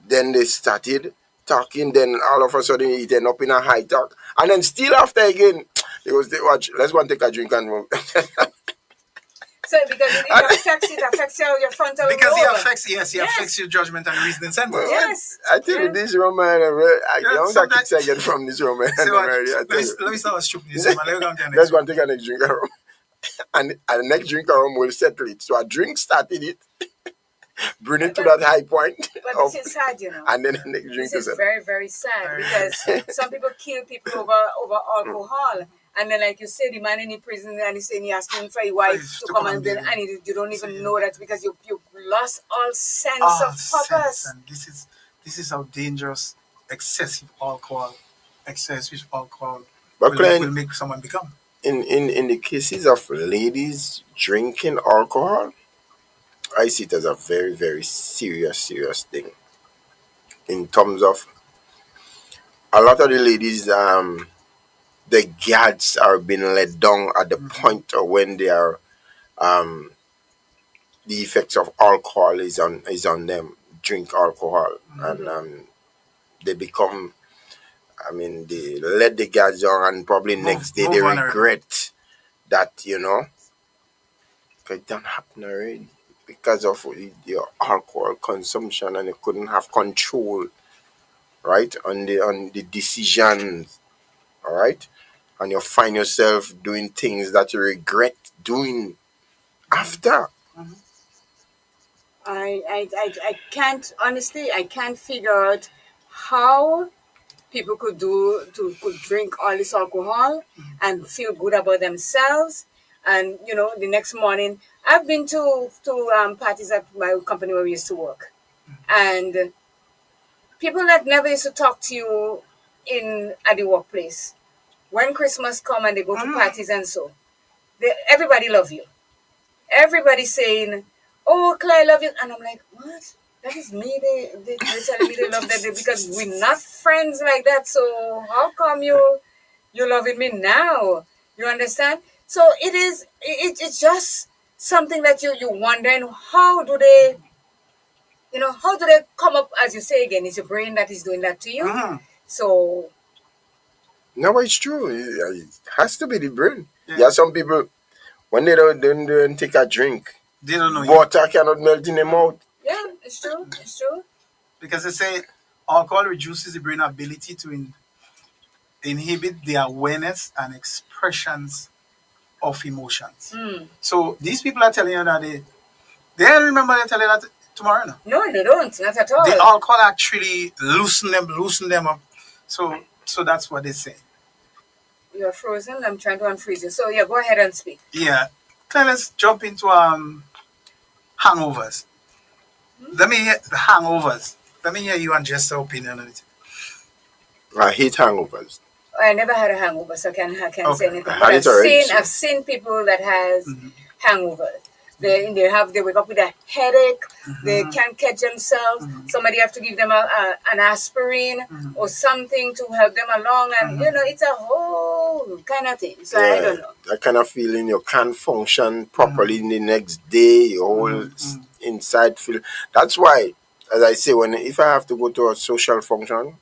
then they started talking. Then all of a sudden it end up in a high talk, and then still after again, they watch. Let's go and take a drink and move. So because it affects your frontal lobe. Because it affects your judgment and reasoning center. Well, yes. I tell you, this Roman, I don't think I get from this Roman. Let me start stripping this Roman. Let's go and take a next drink. And the next drink will settle it. So a drink started it, bring it to that high point. But this is sad, you know. And then the next drink is very, very sad because some people kill people over alcohol. And then, like you said, the man in the prison and he's saying he asking for your wife to come and then, and you don't even know that because you lost all sense of purpose. And this is how dangerous excessive alcohol will make someone become. In the cases of ladies drinking alcohol, I see it as a very, very serious thing in terms of a lot of the ladies, the gads are being let down at the point of when they are, um, the effects of alcohol is on them. Drink alcohol, and they become. I mean, they let the gads down, and probably next day they regret that. 'Cause it don't happen already because of your alcohol consumption, and you couldn't have control, right, on the decisions, all right, and you find yourself doing things that you regret doing after. I can't honestly. I can't figure out how people could drink all this alcohol and feel good about themselves. And the next morning, I've been to parties at my company where we used to work, and people that never used to talk to you in at the workplace. When Christmas come and they go to parties and so, everybody love you. Everybody saying, "Oh, Claire, I love you," and I'm like, "What? That is me? They telling me they love that because we're not friends like that. So how come you loving me now? You understand? So it's just something that you wondering how do they come up, as you say again? It's your brain that is doing that to you. So No, it's true. It has to be the brain. Yeah, some people when they don't take a drink, They don't know water cannot melt in their mouth. yeah, it's true. It's true. because they say alcohol reduces the brain ability to inhibit the awareness and expressions of emotions. So these people are telling you that they remember they tell you that tomorrow. No, they don't. Not at all. The alcohol actually loosen them up. So that's what they say. You're frozen. I'm trying to unfreeze you. So yeah, go ahead and speak. Yeah. Claire, let's jump into hangovers. Let me hear the hangovers. Let me hear you and Jester's opinion on it. I hate hangovers. I never had a hangover, so I can't say anything. I But had it already, so. I've seen people that has hangovers. They wake up with a headache. They can't catch themselves. Somebody have to give them an aspirin or something to help them along, and it's a whole kind of thing. So I don't know. That kind of feeling you can't function properly in the next day. Your whole inside feel. That's why, as I say, if I have to go to a social function,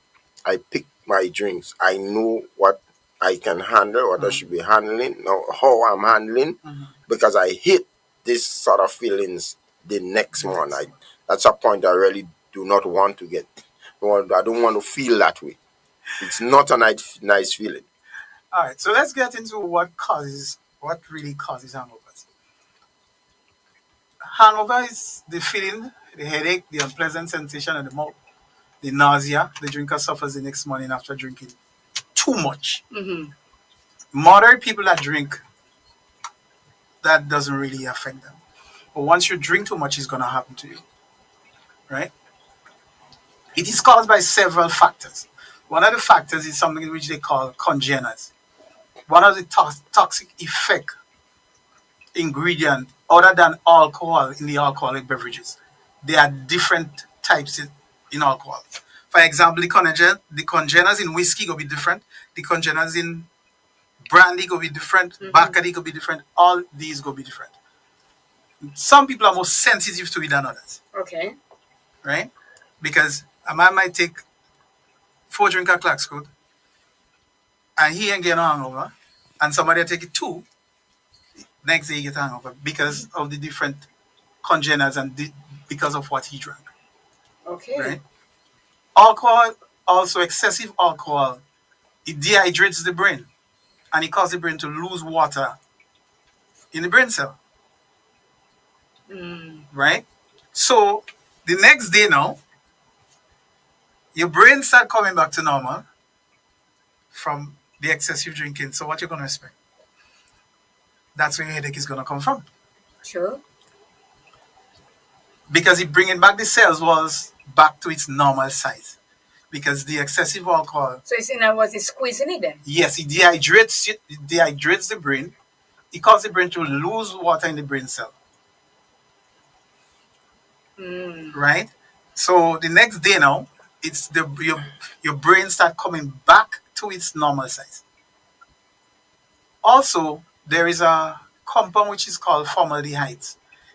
I pick my drinks. I know what I can handle, what I should be handling, know how I'm handling, because I hate this sort of feelings the next morning. That's a point I really do not want to get. I don't want to feel that way. It's not a nice feeling. All right, so let's get into what really causes hangovers. Hangover is the feeling, the headache, the unpleasant sensation in the mouth, the nausea the drinker suffers the next morning after drinking too much. Moderate people that drink, that doesn't really affect them. But once you drink too much, it's going to happen to you, right? It is caused by several factors. One of the factors is something which they call congeners. One of the toxic effect ingredient other than alcohol in the alcoholic beverages. There are different types in alcohol. For example, the congeners in whiskey will be different. The congeners in brandy will be different. Bacardi will be different. All these will be different. Some people are more sensitive to it than others. Okay. Right? Because a man might take 4 drinks of Clark's Code and he ain't getting a hangover, and somebody will take it 2, next day he get a hangover because of the different congeners and because of what he drank. Okay. Right? Alcohol, also excessive alcohol, it dehydrates the brain and it causes the brain to lose water in the brain cell. Right? So the next day now, your brain start coming back to normal from the excessive drinking. So what you're going to expect? That's where your headache is going to come from. Sure. Because it bringing back the cells walls back to its normal size. Because the excessive alcohol. So it's in other words, it's squeezing it then? Yes, it dehydrates the brain. It causes the brain to lose water in the brain cell. Right? So the next day now, it's your brain start coming back to its normal size. Also, there is a compound which is called formaldehyde.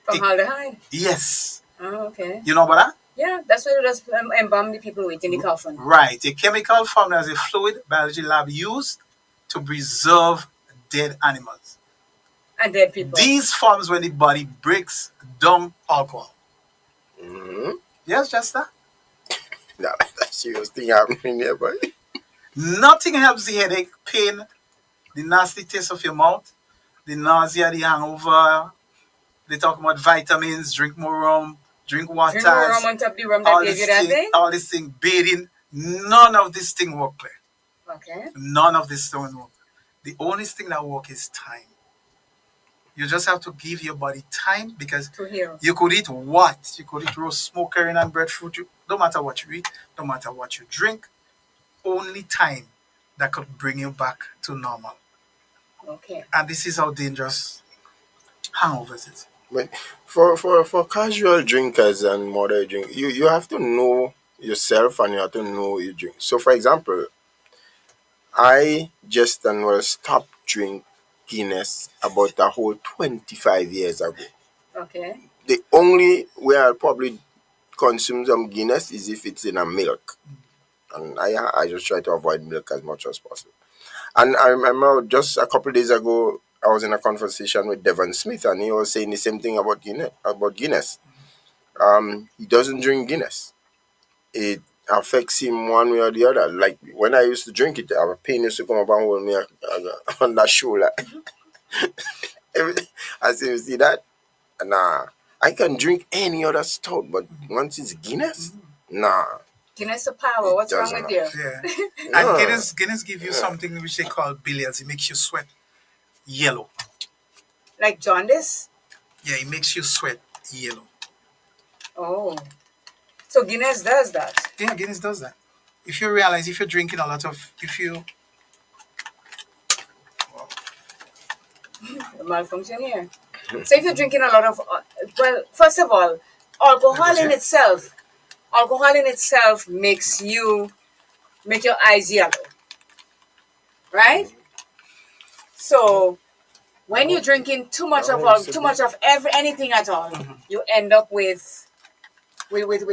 Formaldehyde? Yes. Oh, okay. You know about that? Yeah, that's what it does embalm the people with in the coffin. Right. A chemical formed as a fluid biology lab used to preserve dead animals. And dead people. These forms when the body breaks down alcohol. Mm-hmm. Yes, Jester? Yeah, that serious thing happening here, boy. Nothing helps the headache, pain, the nasty taste of your mouth, the nausea, the hangover. They talk about vitamins, drink more rum, drink water. Drink more rum on top of the rum that gave you that thing? All this thing, bathing. None of this thing work, Claire. Okay. None of this thing work. The only thing that work is time. You just have to give your body time because you could eat what? You could eat roast smoked herring and breadfruit. No matter what you eat, no matter what you drink, only time that could bring you back to normal. Okay. And this is how dangerous hangovers is. But for casual drinkers and moderate drink, you have to know yourself and you have to know your drink. So for example, I just and well stopped drink Guinness about a whole 25 years ago. Okay. The only way I'll probably consume some Guinness is if it's in a milk. And I just try to avoid milk as much as possible. And I remember just a couple of days ago, I was in a conversation with Devon Smith, and he was saying the same thing about Guinness. He doesn't drink Guinness. It affects him one way or the other. Like when I used to drink it, a pain used to come up and hold me on that shoulder. I said, you see that? Nah. I can drink any other stout, but once it's Guinness, nah. Guinness of power. What's wrong with you? Yeah. And Guinness give you something which they call billiards. It makes you sweat yellow. Like jaundice? Yeah, it makes you sweat yellow. Oh. So Guinness does that? Yeah, Guinness does that. If you realize, if you're drinking a lot of, malfunction here. So if you're drinking a lot of, well, first of all, alcohol in itself makes make your eyes yellow, right? So when you're drinking too much of anything at all, you end up with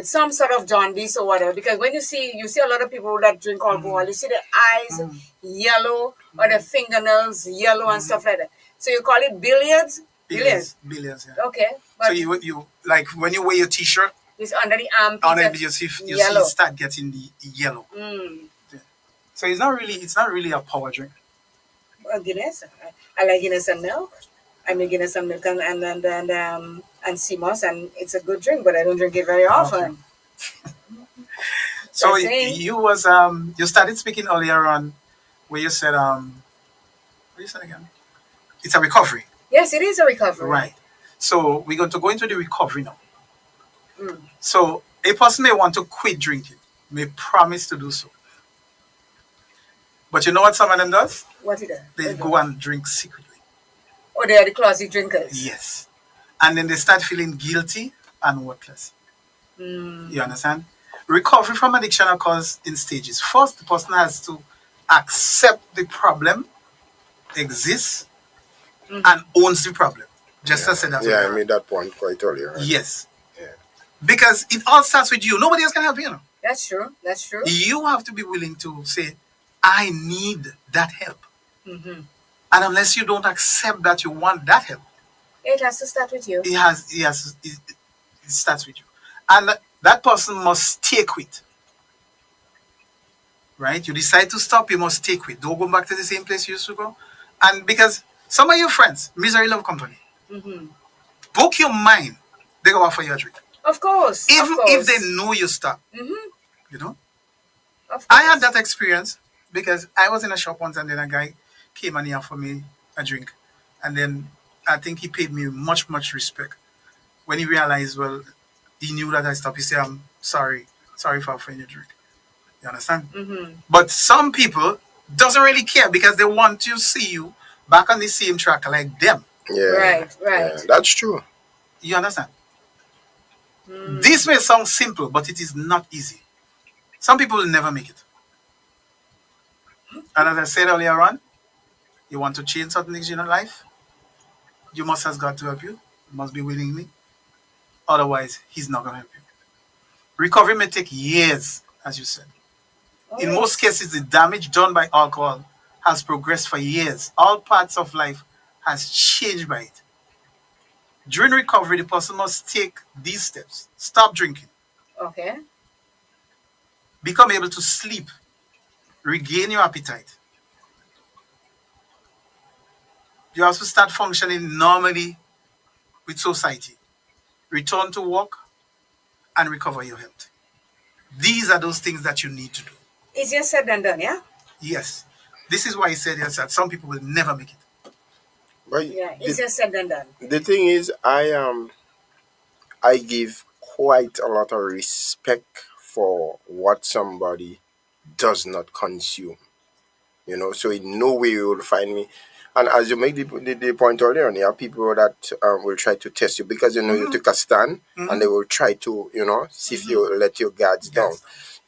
some sort of jaundice or whatever. Because when you see a lot of people that drink alcohol, you see their eyes yellow or their fingernails yellow and stuff like that. So you call it billiards? Billiards, yeah. Okay. So you like when you wear your t-shirt, it's under the armpit. You see start getting the yellow. Yeah. So it's not really a power drink. Well, Guinness. I like Guinness and milk. I make Guinness and milk and sea moss, and it's a good drink, but I don't drink it very often. So you started speaking earlier on where you said what you said again? It's a recovery. Yes, it is a recovery. Right. So we're going to go into the recovery now. So a person may want to quit drinking, may promise to do so. But you know what some of them does? What is that? They go and drink secretly. Oh, they are the closet drinkers. Yes. And then they start feeling guilty and worthless. You understand? Recovery from addiction occurs in stages. First, the person has to accept the problem exists and owns the problem. Just as said that. Yeah, I made that point quite earlier. Right? Yes. Yeah. Because it all starts with you. Nobody else can help you. That's true. That's true. You have to be willing to say, I need that help. And unless you don't accept that you want that help, it has to start with you. It starts with you. And that person must take quit. Right? You decide to stop, you must take quit. Don't go back to the same place you used to go. And because some of your friends, misery love company, book your mind, they go offer you a drink. Of course. Even if they know you stop. You know? I had that experience because I was in a shop once and then a guy came and he offered me a drink. And then I think he paid me much, much respect. When he realized, well, he knew that I stopped. He said, I'm sorry for offering you a drink. You understand? But some people doesn't really care because they want to see you back on the same track like them. Yeah. Right. Yeah, that's true. You understand? This may sound simple, but it is not easy. Some people will never make it. And as I said earlier on, you want to change certain things in your life, you must ask God to help you. You must be willingly. Otherwise, He's not going to help you. Recovery may take years, as you said. In most cases, the damage done by alcohol has progressed for years. All parts of life has changed by it. During recovery, the person must take these steps. Stop drinking. Okay. Become able to sleep. Regain your appetite. You have to start functioning normally with society. Return to work and recover your health. These are those things that you need to do. Easier said than done, yeah? Yes. This is why he said yes, that some people will never make it. But Yeah, easier said than done. the thing is, I give quite a lot of respect for what somebody does not consume. So in no way you will find me. And as you make the point earlier, there are people that will try to test you because you took a stand, and they will try to see if you let your guards down.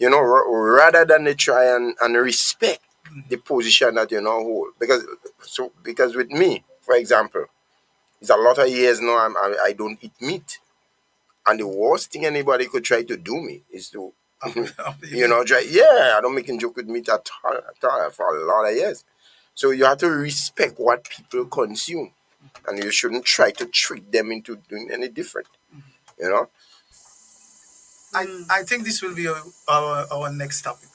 Rather than they try and respect the position that hold. Because with me, for example, it's a lot of years now I don't eat meat. And the worst thing anybody could try to do me is to, try. Yeah, I don't make a joke with meat at all for a lot of years. So you have to respect what people consume, and you shouldn't try to trick them into doing any different. I think this will be our next topic.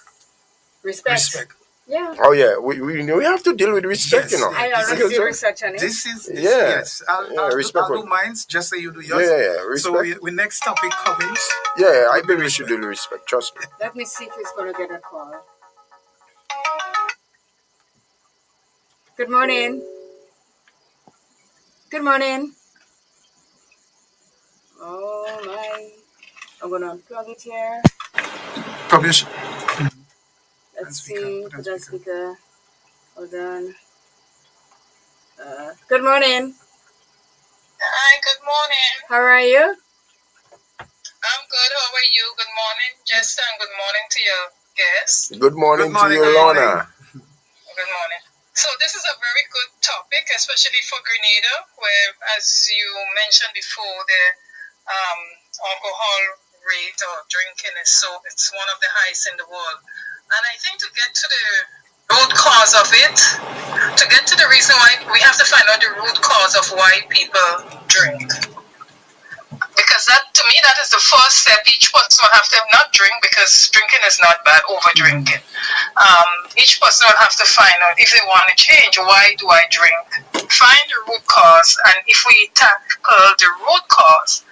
Respect. Yeah. Oh yeah, we have to deal with respect. Yes, I already do research on it. Yes. I'll do mine. Just say you do yours. Yeah. Respect. So we next topic comes. Yeah, I believe we should deal with respect. Trust me. Let me see if he's gonna get a call. Good morning. Good morning. Oh my. I'm gonna unplug it here. Publish. Let's see. Put on speaker. Hold on. Good morning. Hi, good morning. How are you? I'm good. How are you? Good morning, Jester, and good morning to your guests. Good morning to you, Lorna. Good morning. So this is a very good topic, especially for Grenada, where, as you mentioned before, the alcohol rate or drinking it's one of the highest in the world. And I think to get to the root cause of it, to get to the reason why, we have to find out the root cause of why people drink. Because to me, that is the first step. Each person will have to not drink, because drinking is not bad, over drinking. Each person will have to find out, if they want to change, why do I drink? Find the root cause, and if we tackle the root cause,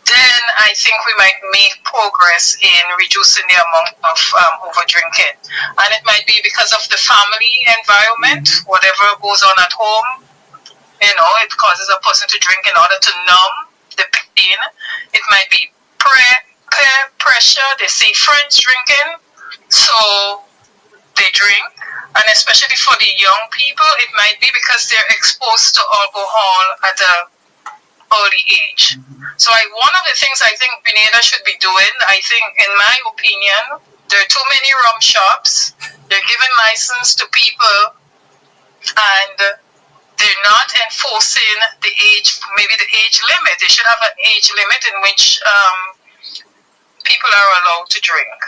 then I think we might make progress in reducing the amount of over drinking. And it might be because of the family environment, whatever goes on at home. It causes a person to drink in order to numb the pain. It might be peer pressure. They see friends drinking, so they drink. And especially for the young people, it might be because they're exposed to alcohol at an early age. So one of the things I think Grenada should be doing, I think, in my opinion, there are too many rum shops. They're giving license to people, and they're not enforcing the age, maybe the age limit. They should have an age limit in which people are allowed to drink.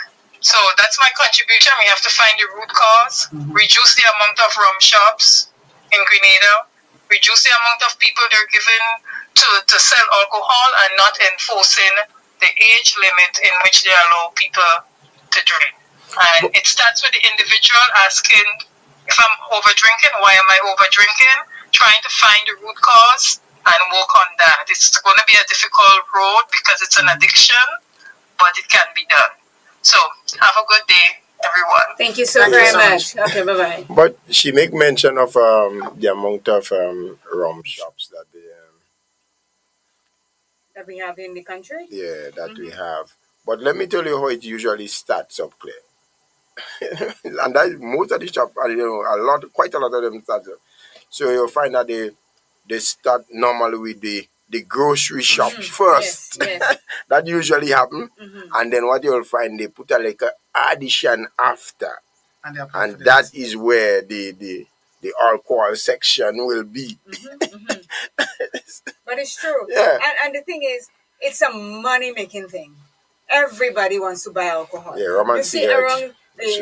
So that's my contribution. We have to find the root cause, reduce the amount of rum shops in Grenada, reduce the amount of people they're given to sell alcohol, and not enforcing the age limit in which they allow people to drink. And it starts with the individual asking, if I'm over drinking, why am I over drinking? Trying to find the root cause and work on that. It's going to be a difficult road because it's an addiction, but it can be done. So have a good day, everyone. Thank you very much. Okay, bye-bye. But she make mention of the amount of rum shops that we have in the country. Yeah, that we have. But let me tell you how it usually starts up, Claire. And that most of the shops, quite a lot of them start up. So you'll find that they start normally with the the grocery shop first. Yes. That usually happen. Mhm. And then what you'll find, they put a like a addition after. And, they apply for And the that rest. is where the alcohol section will be. But it's true. Yeah. And the thing is, it's a money making thing. Everybody wants to buy alcohol. Yeah, rum and You see cigarettes. around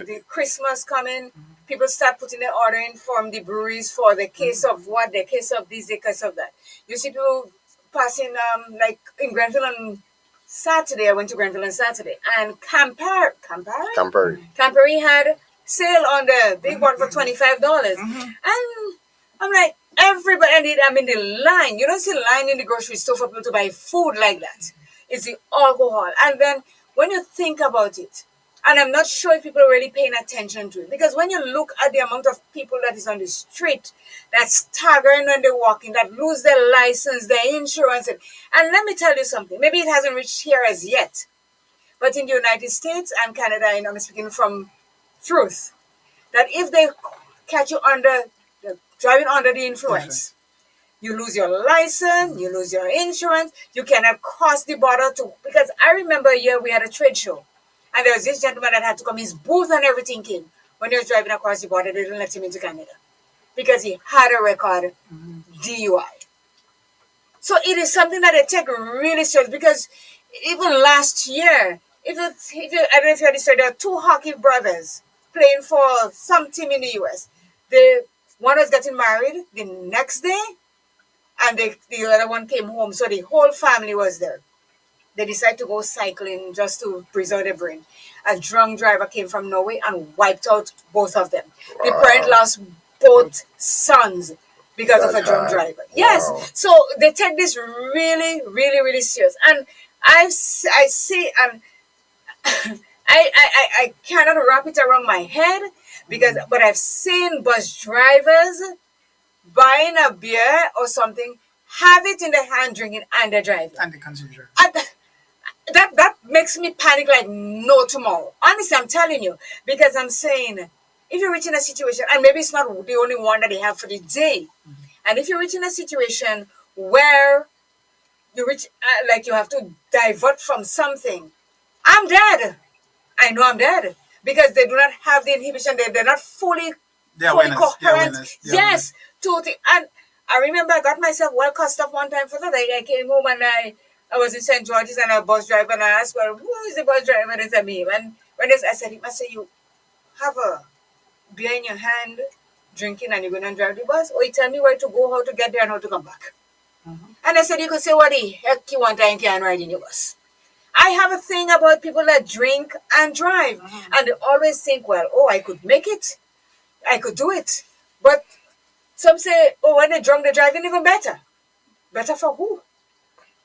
the Christmas coming, people start putting their order in from the breweries for the case of what, the case of this, the case of that. You see people passing like in Grenville on Saturday. I went to Grenville on Saturday, and Campari had sale on the big one for $25, and I'm like, everybody, and I'm in the line. You don't see line in the grocery store for people to buy food like that. It's the alcohol. And then when you think about it, and I'm not sure if people are really paying attention to it, because when you look at the amount of people that is on the street, that's staggering when they're walking, that lose their license, their insurance. And let me tell you something, maybe it hasn't reached here as yet, but in the United States and Canada, and I'm speaking from truth, that if they catch you driving under the influence, you lose your license, you lose your insurance, you cannot cross the border because I remember a year we had a trade show, and there was this gentleman that had to come, his booth and everything came. When he was driving across the border, they didn't let him into Canada because he had a record, DUI. So it is something that they take really serious, because even last year, if you I don't know if you had this story, there are two hockey brothers playing for some team in the US. One was getting married the next day, and the other one came home. So the whole family was there. They decided to go cycling just to preserve their brain. A drunk driver came from Norway and wiped out both of them. Wow. The parent lost both sons because of a drunk driver. Yes. Wow. So they take this really, really, really serious. And I see, and I cannot wrap it around my head, but I've seen bus drivers buying a beer or something, have it in their hand, drinking, and they're driving. And they continue driving. That makes me panic like no tomorrow. Honestly, I'm telling you, because I'm saying, if you're reaching a situation, and maybe it's not the only one that they have for the day, and if you're reaching a situation where you reach, like you have to divert from something, I'm dead. I know I'm dead, because they do not have the inhibition. They're not fully coherent. Yes, totally. And I remember I got myself well cussed up one time for that. I came home and I was in St. George's, and a bus driver, and I asked, well, who is the bus driver? And they said me. And when I said, he must say, you have a beer in your hand, drinking, and you're going to drive the bus? Or you tell me where to go, how to get there, and how to come back. And I said, you could say what the heck you want, and can't ride in your bus. I have a thing about people that drink and drive. And they always think, well, I could make it. I could do it. But some say, when they're drunk, they're driving even better. Better for who?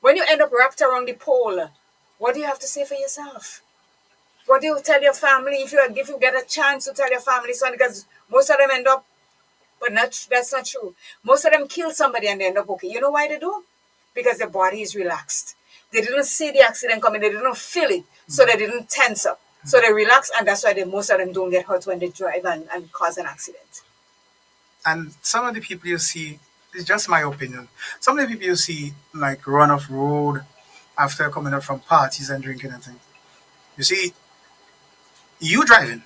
When you end up wrapped around the pole, what do you have to say for yourself? What do you tell your family if you get a chance to tell your family something? Because most of them end up, that's not true. Most of them kill somebody and they end up okay. You know why they do? Because their body is relaxed. They didn't see the accident coming. They didn't feel it. So they didn't tense up. So they relax, and that's why most of them don't get hurt when they drive and cause an accident. And some of the people you see, it's just my opinion, some of the people you see like run off road after coming up from parties and drinking and things. You see, you driving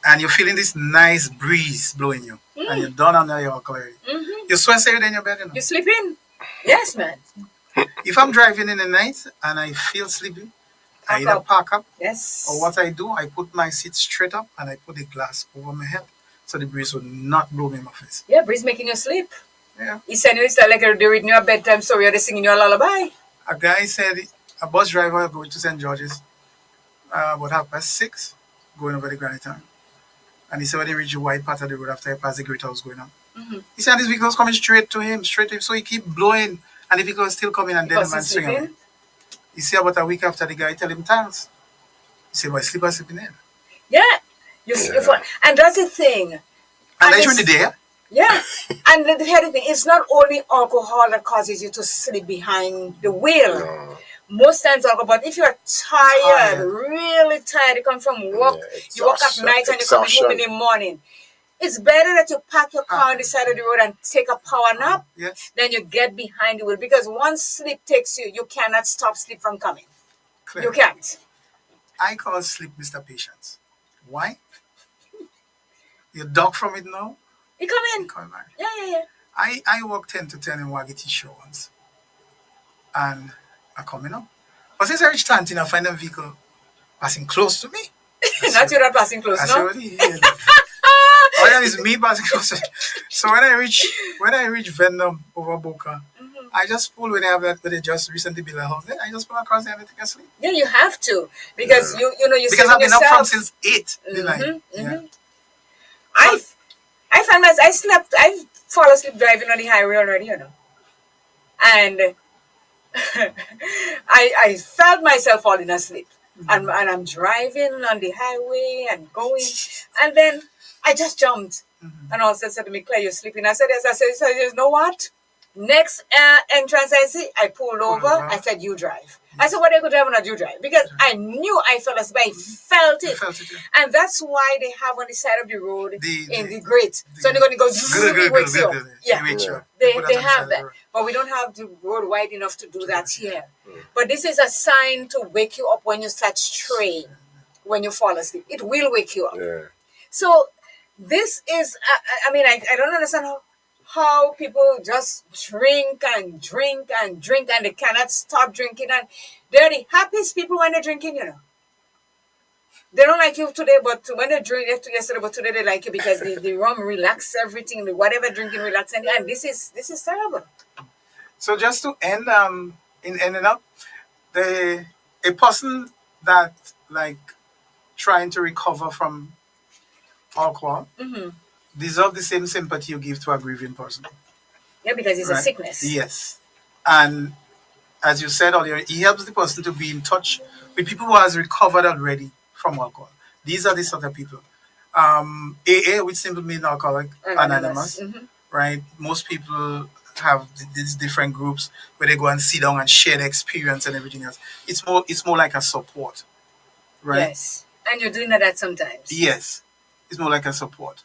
and you're feeling this nice breeze blowing you, and you're done under your alcohol. You swear say you're in your bed, you know. You sleep in. Yes, man. If I'm driving in the night and I feel sleepy, I either park up. Yes. Or what I do, I put my seat straight up and I put the glass over my head so the breeze will not blow me in my face. Yeah, breeze making you sleep. Yeah. He said it's like they're reading your bedtime story or they're singing your lullaby. A guy said a bus driver going to St. George's about 6:30, going over the Granite Town. And he said when he reached the wide part of the road after he passed the great house going on. He said this vehicle was coming straight to him, so he keep blowing, and the vehicle was still coming, and then the man swinging away. He said about a week after the guy tell him thanks. He said, well, sleeping in. Yeah. And that's the thing. And later in the day. Yeah. And the other thing, it's not only alcohol that causes you to sleep behind the wheel. No. Most times alcohol, but if you're tired, really tired, you come from work, you work at night and you come home in the morning. It's better that you park your car on the side of the road and take a power nap than you get behind the wheel. Because once sleep takes you, you cannot stop sleep from coming. Clear. You can't. I call sleep Mr. Patience. Why? You dog from it now? You come in. Yeah. I walk 10 to 10 in Wagiti show once. And I come in up. But since I reach Tantin, I find a vehicle passing close to me. Not you're not passing close, no? Oh yeah, it's me passing close. So when I reach Venom over Boca, I just pull when they just recently built a house. Then I just pull across there and take a sleep. Yeah, you have to. Because you because I've been up from since 8 the night. Yeah. I found myself I fall asleep driving on the highway already, And I felt myself falling asleep. And I'm driving on the highway and going. And then I just jumped. And also said to me, Claire, you're sleeping. I said, yes. I said, you know what? Next entrance I see, I pulled over. I said, you drive. I said, what are you going to drive or not you drive? Because I knew I fell asleep. I felt it. And that's why they have on the side of the road in the grate. So they're going to go, it wakes you up. Yeah, they have that. But we don't have the road wide enough to do that here. But this is a sign to wake you up when you start straying, when you fall asleep. It will wake you up. Yeah. So this is, I don't understand how people just drink and drink and drink and they cannot stop drinking. And they're the happiest people when they're drinking, They don't like you today, but when they drink yesterday, but today they like you because the rum relax everything, whatever drinking relax. And this is terrible. So just to end, in ending up, a person that like trying to recover from alcohol deserve the same sympathy you give to a grieving person. Yeah, because it's a sickness. Yes. And as you said earlier, it helps the person to be in touch with people who has recovered already from alcohol. These are the sort of people. AA, which simply means Alcoholic Anonymous, right? Most people have these different groups where they go and sit down and share their experience and everything else. It's more like a support, right? Yes. And you're doing that sometimes. Yes. It's more like a support.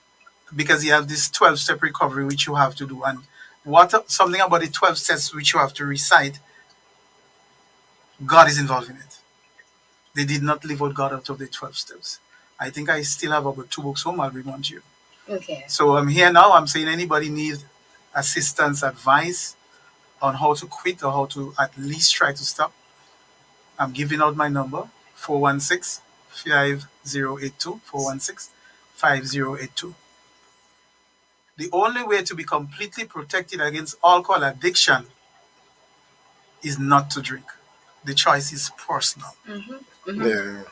Because you have this 12-step recovery which you have to do. And something about the 12 steps which you have to recite, God is involved in it. They did not leave out God out of the 12 steps. I think I still have about 2 books home. I'll bring one to you. Okay. So I'm here now. I'm saying anybody needs assistance, advice on how to quit or how to at least try to stop. I'm giving out my number, 416-5082, 416-5082. The only way to be completely protected against alcohol addiction is not to drink. The choice is personal. Yeah.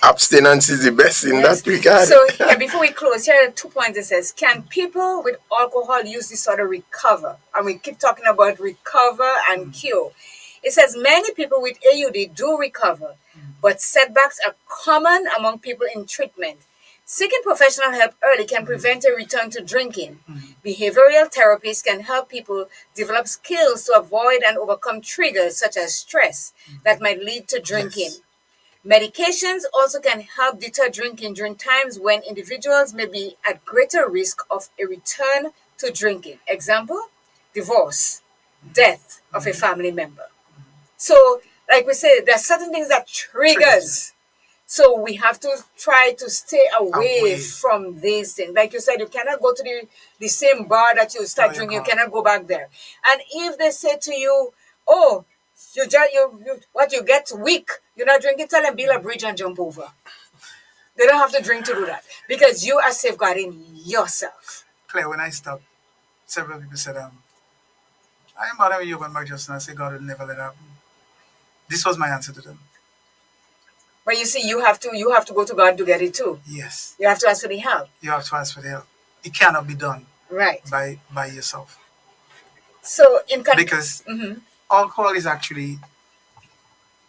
Abstinence is the best in that regard. So before we close, here are 2 points. It says, can people with alcohol use this sort of recover? And we keep talking about recover and cure. It says many people with AUD do recover, but setbacks are common among people in treatment. Seeking professional help early can prevent a return to drinking. Behavioral therapists can help people develop skills to avoid and overcome triggers such as stress that might lead to drinking. Yes. Medications also can help deter drinking during times when individuals may be at greater risk of a return to drinking. Example, divorce, death of a family member. So, like we said, there are certain things that triggers. So we have to try to stay away from these things. Like you said, you cannot go to the same bar that you start drinking. You cannot go back there. And if they say to you, oh, you get weak, you're not drinking, tell them build a bridge and jump over. They don't have to drink to do that because you are safeguarding yourself. Claire, when I stopped, several people said, I am bothering you about my just and I say God will never let it happen. This was my answer to them. But you see, you have to go to God to get it too. Yes. You have to ask for the help. You have to ask for the help. It cannot be done. Right. By yourself. So because alcohol is actually,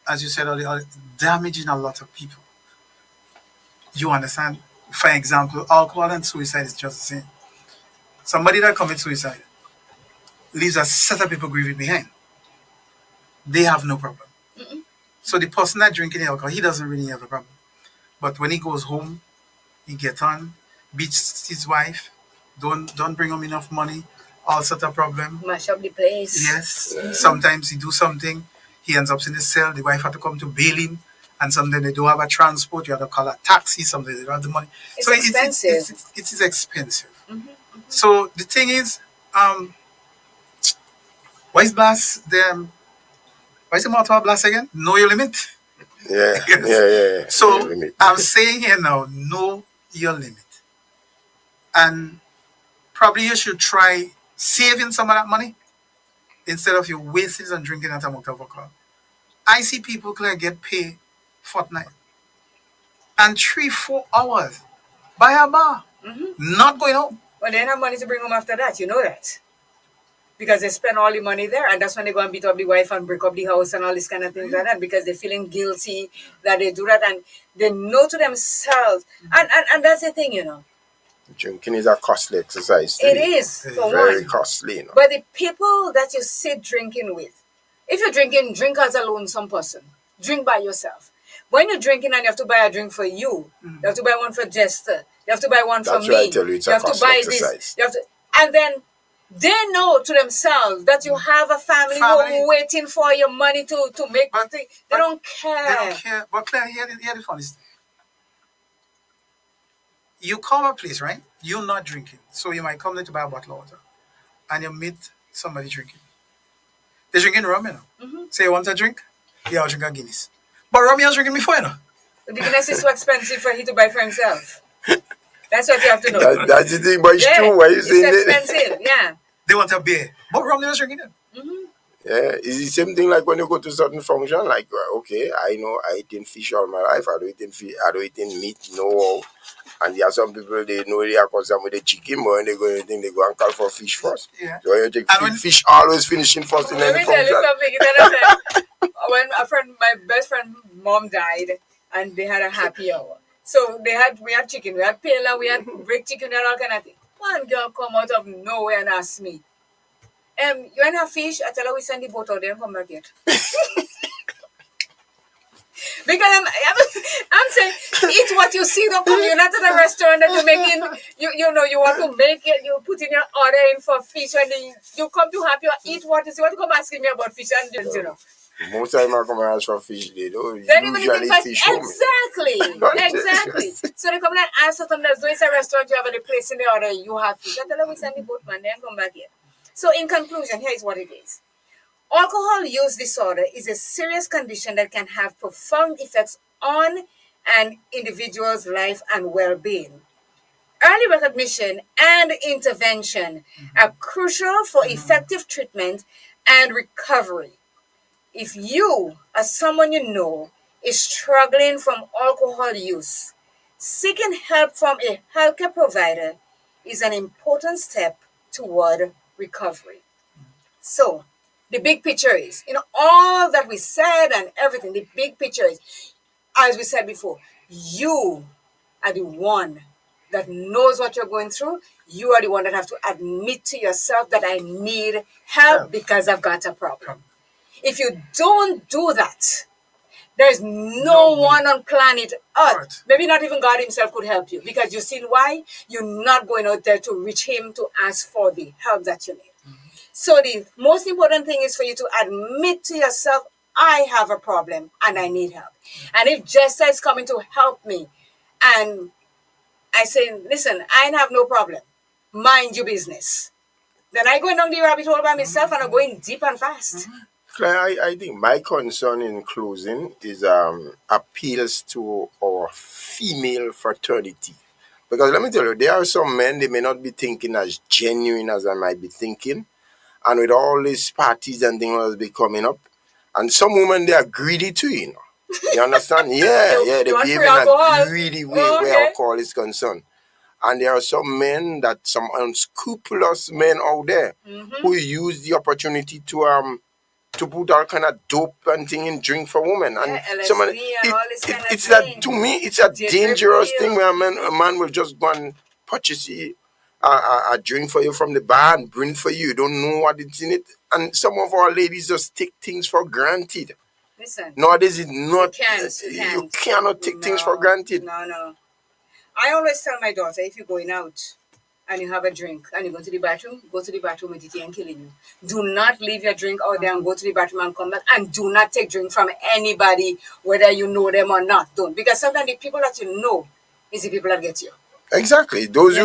as you said earlier, damaging a lot of people. You understand? For example, alcohol and suicide is just the same. Somebody that commits suicide leaves a set of people grieving behind. They have no problem. So the person that drinking alcohol, he doesn't really have a problem. But when he goes home, He get on, beats his wife, don't bring him enough money, all sort of problem. Mash up the place. Yes. Sometimes he do something, he ends up in the cell, the wife had to come to bail him, and sometimes they don't have a transport, you have to call a taxi, sometimes they don't have the money. It's So expensive. it is expensive. So the thing is, why is blast them? Why is the motto of blast again? Know your limit. Yeah, Yes. yeah. So I'm saying here now, know your limit, and probably you should try saving some of that money instead of you wasting it on drinking at a amount of alcohol. I see people can get paid fortnight and 3-4 hours by a bar, not going home. Well, they don't have money to bring home after that. You know that. Because they spend all the money there, and that's when they go and beat up the wife and break up the house and all these kind of things like that, because they're feeling guilty that they do that, and they know to themselves. And that's the thing, you know. Drinking is a costly exercise. It is, for very one. costly. You know? But the people that you sit drinking with, if you're drinking, drink as a lonesome person. Drink by yourself. When you're drinking and you have to buy a drink for you, you have to buy one for Jester, you have to buy one for me. That's why I tell you it's you a have to costly buy exercise. this. You have to, and then they know to themselves that you have a family who waiting for your money to make things. They don't care. They don't care. But Claire, here the funny thing. You come a place, right? You're not drinking. So you might come there to buy a bottle of water. And you meet somebody drinking. They're drinking rum, you know. Say you want a drink? Yeah, I'll drink a Guinness. But rum he was drinking before, you know. The Guinness is too expensive for him to buy for himself. That's what you have to know. That's the thing, but it's true. Why you saying that? It's expensive, yeah. They want a beer. But rum they was drinking it. Yeah, it's the same thing like when you go to certain function. Like, okay, I know I eating fish all my life. I don't eating fish. I don't eating meat. No, and there are some people they know they are concerned with the chicken, but when they go anything, they go and call for fish first. Yeah. So you take fish always finishing first in any function. Let me tell you something. When my best friend mom died, and they had a happy hour. So we had chicken, we had paella, we had baked chicken, and all kind of thing. One girl come out of nowhere and ask me, you want a fish? I tell her we send the boat out there and come back yet. Because I'm saying, eat what you see. Don't come. You're not at a restaurant that you're making. You know you want to make it. You put in your order in for fish, and then you come to have your eat what you see. What you come asking me about fish and you know. Most time I come and ask for fish. They don't usually fish home. Exactly. So they come and ask for something. So it's a restaurant. You have a place in the order. You have fish. I tell them we send the boat man. Then come back here. So in conclusion, here is what it is. Alcohol use disorder is a serious condition that can have profound effects on an individual's life and well-being. Early recognition and intervention are crucial for effective treatment and recovery. If you or someone you know is struggling from alcohol use, seeking help from a healthcare provider is an important step toward recovery. So, the big picture is, all that we said and everything, the big picture is, as we said before, you are the one that knows what you're going through. You are the one that have to admit to yourself that I need help because I've got a problem. If you don't do that, there's no one on planet Earth, maybe not even God himself could help you, because you see why? You're not going out there to reach him to ask for the help that you need. So the most important thing is for you to admit to yourself, I have a problem and I need help. And if Jester is coming to help me and I say, listen, I have no problem, mind your business, then I go down the rabbit hole by myself and I'm going deep and fast. Claire, I think my concern in closing is appeals to our female fraternity. Because let me tell you, there are some men, they may not be thinking as genuine as I might be thinking. And with all these parties and things that's be coming up, and some women, they are greedy too, You understand? Yeah, they behave in a greedy way where alcohol is concerned. And there are some men, some unscrupulous men out there who use the opportunity to put all kind of dope and thing in drink for women. And it's that, to me, it's a dangerous thing where a man will just go and purchase a drink for you from the bar and bring it for you. You don't know what it's in it. And some of our ladies just take things for granted. Listen. Nowadays, it's not. You cannot take things for granted. No. I always tell my daughter, if you're going out and you have a drink and you go to the bathroom, go to the bathroom with it and killing you. Do not leave your drink out there and go to the bathroom and come back. And do not take drink from anybody, whether you know them or not. Don't. Because sometimes the people that you know is the people that get you. Exactly. Those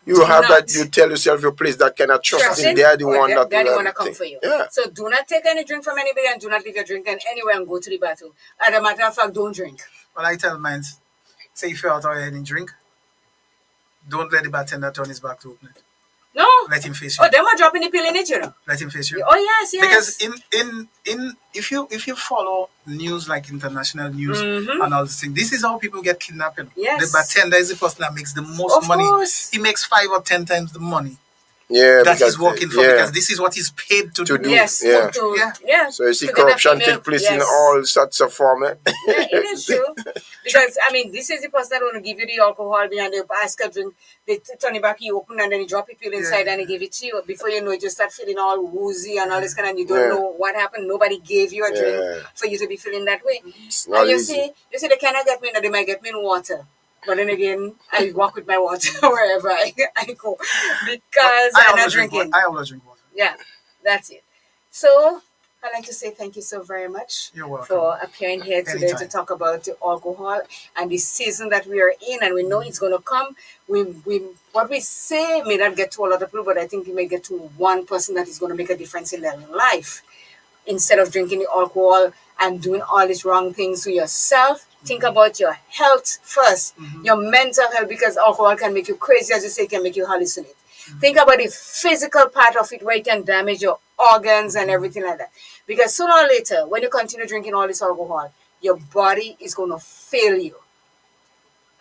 you have that you tell yourself your place that cannot trust in, they are the one that they're the one that come for you. Yeah. So do not take any drink from anybody and do not leave your drink anywhere and go to the bathroom. As a matter of fact, don't drink. Well, I tell mine, say if you're out or any drink, don't let the bartender turn his back to open it. No. Let him face you. Oh, them are dropping the pill in it, you know. Let him face you. Oh yes, yes. Because in if you follow news like international news and all this thing, this is how people get kidnapped. Yes. The bartender is the person that makes the most money. Course. He makes 5 or 10 times the money. Yeah, that he's working for, because this is what he's paid to do. Yes, yeah. So you see corruption take place in all sorts of forms. Yeah, it is true. Because I mean, this is the person that want to give you the alcohol behind the ask a drink. They turn it back, you open, and then you drop it pill inside and they give it to you. Before you know it, you start feeling all woozy and all this kind of, and you don't know what happened. Nobody gave you a drink for you to be feeling that way. And you see, they cannot get me in, they might get me in water. But then again, I walk with my water wherever I go because I'm not drinking. I always drink water. Yeah, that's it. So I'd like to say thank you so very much for appearing here today to talk about the alcohol and the season that we are in, and we know it's going to come. We what we say may not get to a lot of people, but I think it may get to one person that is going to make a difference in their life. Instead of drinking the alcohol and doing all these wrong things to yourself, think about your health first, your mental health, because alcohol can make you crazy, as you say, it can make you hallucinate. Think about the physical part of it where it can damage your organs and everything like that. Because sooner or later, when you continue drinking all this alcohol, your body is going to fail you.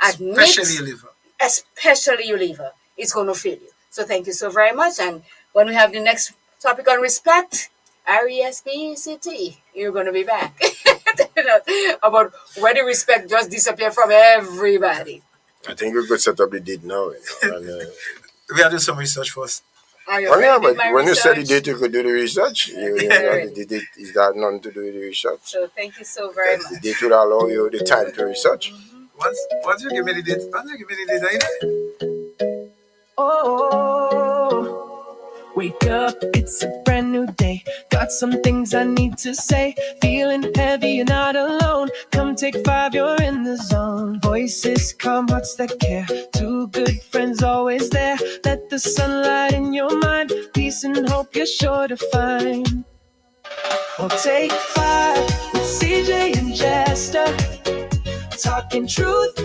Especially your liver. Especially your liver. It's going to fail you. So thank you so very much. And when we have the next topic on respect, RESPECT, you're going to be back. About where the respect just disappear from everybody. I think we could set up the date now. And, we are doing some research first. But when you said the date, you could do the research. The date is that nothing to do with the research. So thank you so very much. The date will allow you the time to research. Once you give me the date, Wake up, it's a brand new day. Got some things I need to say. Feeling heavy, you're not alone. Come take 5, you're in the zone. Voices calm, hearts that care. 2 good friends always there. Let the sunlight in your mind. Peace and hope you're sure to find. We'll take 5 with CJ and Jester. Talking truth